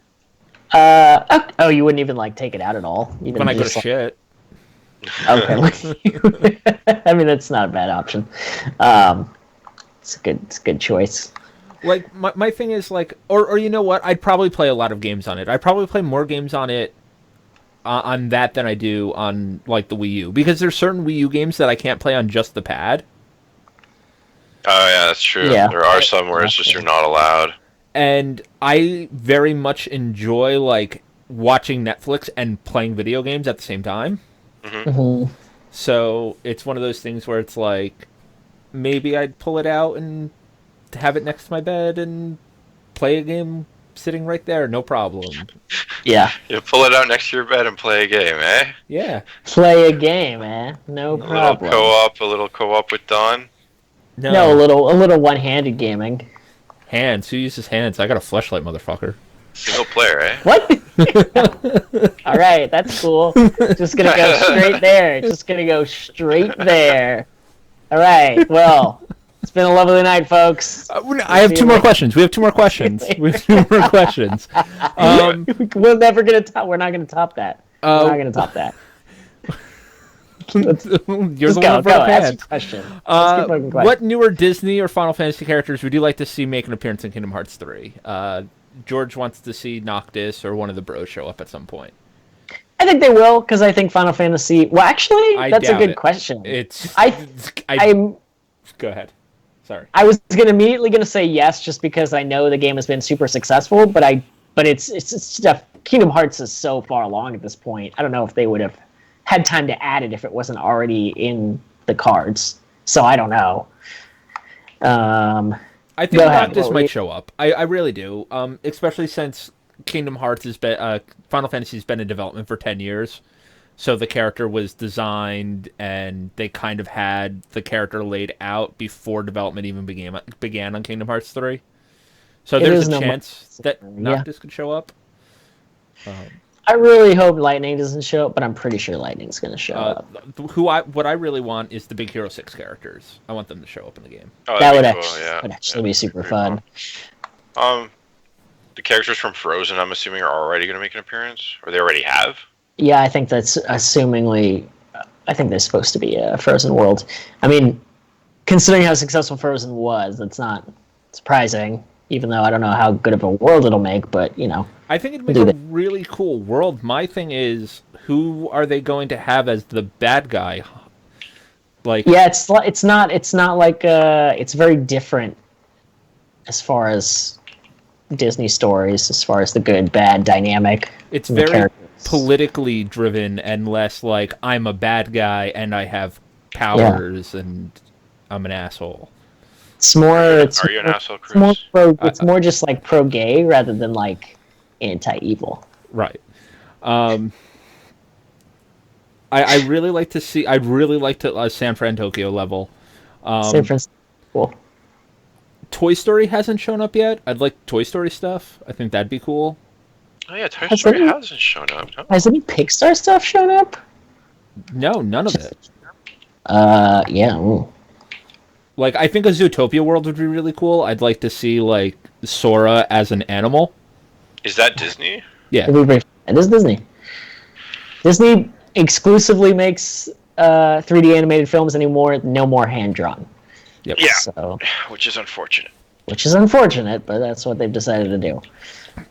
S2: Oh, you wouldn't even like take it out at all. Even
S3: When I go
S2: just,
S3: to shit.
S2: Okay. I mean, that's not a bad option. It's a good choice.
S3: Like my thing is like, or you know what? I'd probably play a lot of games on it. I'd probably play more games on it on that than I do on like the Wii U, because there's certain Wii U games that I can't play on just the pad.
S1: Oh yeah, that's true.
S2: Yeah.
S1: There are some where it's just you're not allowed.
S3: And I very much enjoy like watching Netflix and playing video games at the same time.
S2: Mm-hmm.
S3: So it's one of those things where it's like maybe I'd pull it out and have it next to my bed and play a game sitting right there, no problem.
S2: Yeah.
S1: You pull it out next to your bed and play a game, eh?
S3: Yeah.
S2: Play a game, eh? No problem.
S1: A little co-op with Don.
S2: No, a little one-handed gaming.
S3: Hands. Who uses hands? I got a fleshlight, motherfucker.
S1: Single player, eh?
S2: What? All right, that's cool. Just gonna go straight there. Just gonna go straight there. All right. Well, it's been a lovely night, folks.
S3: I have two more questions. We have two more questions.
S2: We're never gonna top. We're not gonna top that. We're not gonna top that.
S3: You're
S2: Just
S3: the
S2: go.
S3: one
S2: Go. Ask your question.
S3: What newer Disney or Final Fantasy characters would you like to see make an appearance in Kingdom Hearts 3? George wants to see Noctis or one of the bros show up at some point.
S2: I think they will, because I think Final Fantasy. Well, actually, that's a good question.
S3: I'm. Go ahead. Sorry.
S2: I was immediately gonna say yes, just because I know the game has been super successful. But it's stuff. Kingdom Hearts is so far along at this point. I don't know if they would have had time to add it if it wasn't already in the cards. So I don't know.
S3: I think Noctis might show up. I really do. Especially since Kingdom Hearts has been Final Fantasy's been in development for 10 years. So the character was designed and they kind of had the character laid out before development even began on Kingdom Hearts 3. So there's a chance that Noctis could show up.
S2: I really hope Lightning doesn't show up, but I'm pretty sure Lightning's going to show up.
S3: What I really want is the Big Hero 6 characters. I want them to show up in the game.
S1: Oh,
S2: that would actually be super fun.
S1: Cool. The characters from Frozen, I'm assuming, are already going to make an appearance, or they already have.
S2: Yeah, I think that's assumingly. I think they're supposed to be a Frozen world. I mean, considering how successful Frozen was, that's not surprising. Even though I don't know how good of a world it'll make, but
S3: I think it'd make a really cool world. My thing is, who are they going to have as the bad guy? Like,
S2: yeah, it's not like it's very different as far as Disney stories, as far as the good bad dynamic.
S3: It's very politically driven and less like I'm a bad guy and I have powers and I'm an asshole.
S2: It's more.
S1: Are you an asshole, Chris?
S2: It's more just like pro-gay rather than like anti-evil.
S3: Right. I really like to see. I'd really like to San Fran Tokyo level.
S2: San Francisco. Cool.
S3: Toy Story hasn't shown up yet. I'd like Toy Story stuff. I think that'd be cool.
S1: Oh yeah, Toy Story hasn't shown up. No.
S2: Has any Pixar stuff shown up?
S3: No, none of it.
S2: Yeah. Ooh.
S3: Like, I think a Zootopia world would be really cool. I'd like to see, like, Sora as an animal.
S1: Is that Disney?
S2: Yeah. It is Disney. Disney exclusively makes 3D animated films anymore. No more hand-drawn.
S3: Yep.
S1: Yeah,
S2: so,
S1: which is unfortunate.
S2: But that's what they've decided to do.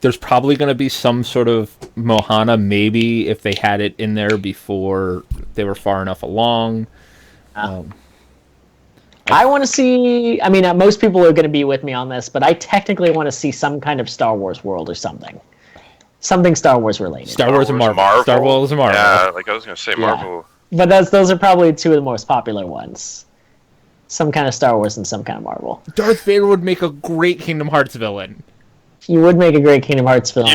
S3: There's probably going to be some sort of Mohana, maybe, if they had it in there before they were far enough along.
S2: I want to see. I mean, most people are going to be with me on this, but I technically want to see some kind of Star Wars world or something. Something Star Wars related.
S3: Star Wars and Marvel. Star Wars and Marvel.
S1: Yeah, like I was going to say, Marvel.
S2: But those are probably two of the most popular ones. Some kind of Star Wars and some kind of Marvel.
S3: Darth Vader would make a great Kingdom Hearts villain.
S2: He would make a great Kingdom Hearts villain.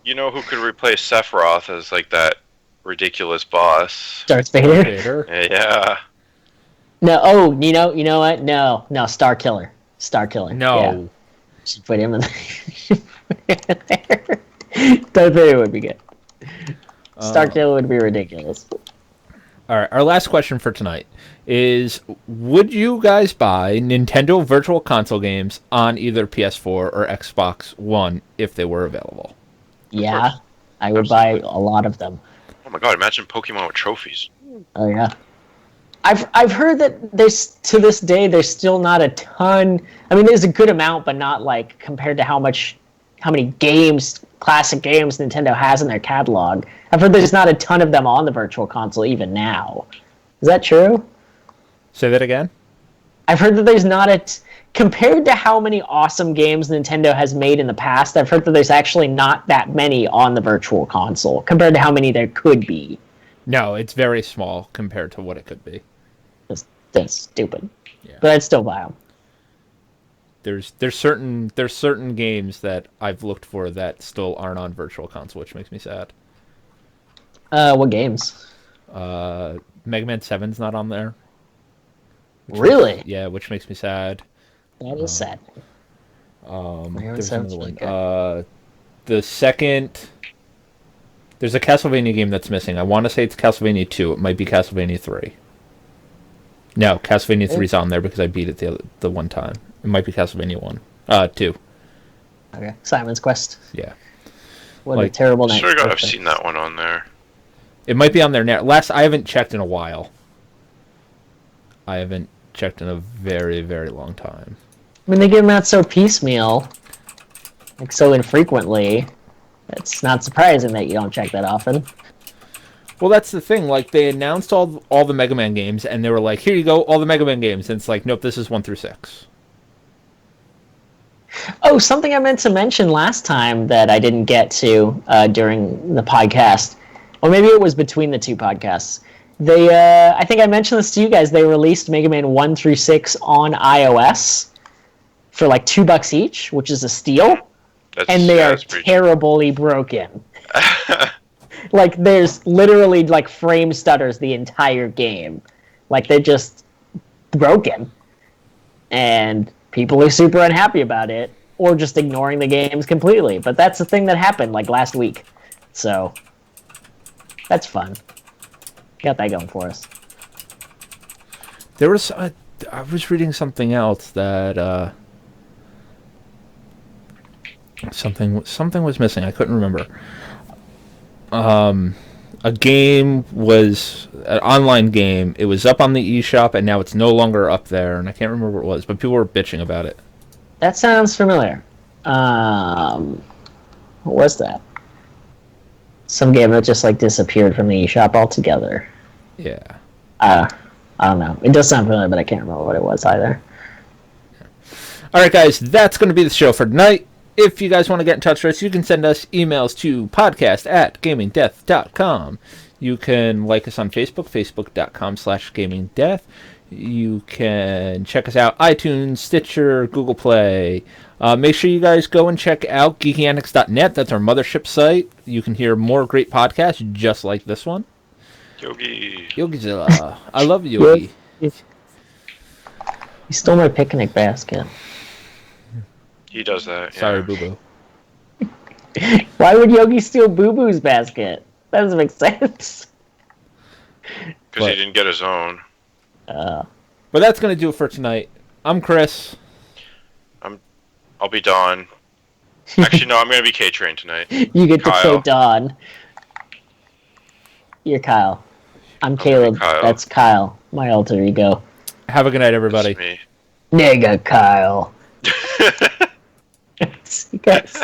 S1: You know who could replace Sephiroth as like that ridiculous boss?
S2: Darth Vader.
S1: Yeah.
S2: No, you know what? No, Star Killer.
S3: No.
S2: Yeah. Should put him in there. Darth Vader would be good. Star Killer would be ridiculous.
S3: All right, our last question for tonight is, would you guys buy Nintendo Virtual Console games on either PS4 or Xbox One if they were available?
S2: Yeah, I would buy a lot of them.
S1: Oh my god, imagine Pokemon with trophies.
S2: Oh yeah. I've heard that to this day there's still not a ton. I mean, there's a good amount, but not like compared to how much games, classic games Nintendo has in their catalog. I've heard there's not a ton of them on the Virtual Console even now. Is that true?
S3: Say that again?
S2: I've heard that there's not compared to how many awesome games Nintendo has made in the past, I've heard that there's actually not that many on the Virtual Console compared to how many there could be.
S3: No, it's very small compared to what it could be.
S2: That's stupid.
S3: Yeah.
S2: But I'd still buy them.
S3: There's certain games that I've looked for that still aren't on Virtual Console, which makes me sad.
S2: What games?
S3: Mega Man 7's not on there.
S2: Really?
S3: Which makes me sad.
S2: That is sad.
S3: There's another one. The second... There's a Castlevania game that's missing. I want to say it's Castlevania 2. It might be Castlevania 3. No, Castlevania 3's on there because I beat it the one time. It might be Castlevania 2.
S2: Okay. Simon's Quest.
S3: Yeah.
S2: What a terrible night.
S1: Sure, I've seen that one on there.
S3: It might be on there now. I haven't checked in a while. I haven't checked in a very, very long time.
S2: I mean, they give them out so piecemeal, like so infrequently. It's not surprising that you don't check that often.
S3: Well, that's the thing. Like, they announced all the Mega Man games, and they were like, here you go, all the Mega Man games. And it's like, nope, this is 1 through 6.
S2: Oh, something I meant to mention last time that I didn't get to during the podcast. Or maybe it was between the two podcasts. I think I mentioned this to you guys. They released Mega Man 1 through 6 on iOS for like $2 each, which is a steal. And they are terribly broken. Like, there's literally, like, frame stutters the entire game. Like, they're just broken. And people are super unhappy about it, or just ignoring the games completely. But that's the thing that happened, like, last week. So, that's fun. Got that going for us.
S3: There was... I was reading something else that... Something was missing. I couldn't remember. A game was an online game. It was up on the eShop, and now it's no longer up there. And I can't remember what it was, but people were bitching about it.
S2: That sounds familiar. What was that? Some game that just like disappeared from the eShop altogether.
S3: Yeah.
S2: I don't know. It does sound familiar, but I can't remember what it was either.
S3: All right, guys, that's going to be the show for tonight. If you guys want to get in touch with us, you can send us emails to podcast@gamingdeath.com. You can like us on Facebook, facebook.com/gamingdeath. You can check us out iTunes, Stitcher, Google Play. Make sure you guys go and check out geekyantics.net. That's our mothership site. You can hear more great podcasts just like this one. Yogizilla. I love Yogi.
S2: You stole my picnic basket.
S1: He does that. Yeah.
S3: Sorry, Boo Boo.
S2: Why would Yogi steal Boo Boo's basket? That doesn't make sense.
S1: Because he didn't get his own.
S3: But that's going to do it for tonight. I'm Chris.
S1: I'll be Don. Actually, no, I'm going to be K-Train tonight.
S2: You get to say Don. You're Kyle. I'm Caleb.
S1: Kyle.
S2: That's Kyle. My alter ego.
S3: Have a good night, everybody.
S1: That's me.
S2: Nigga Kyle. See you guys.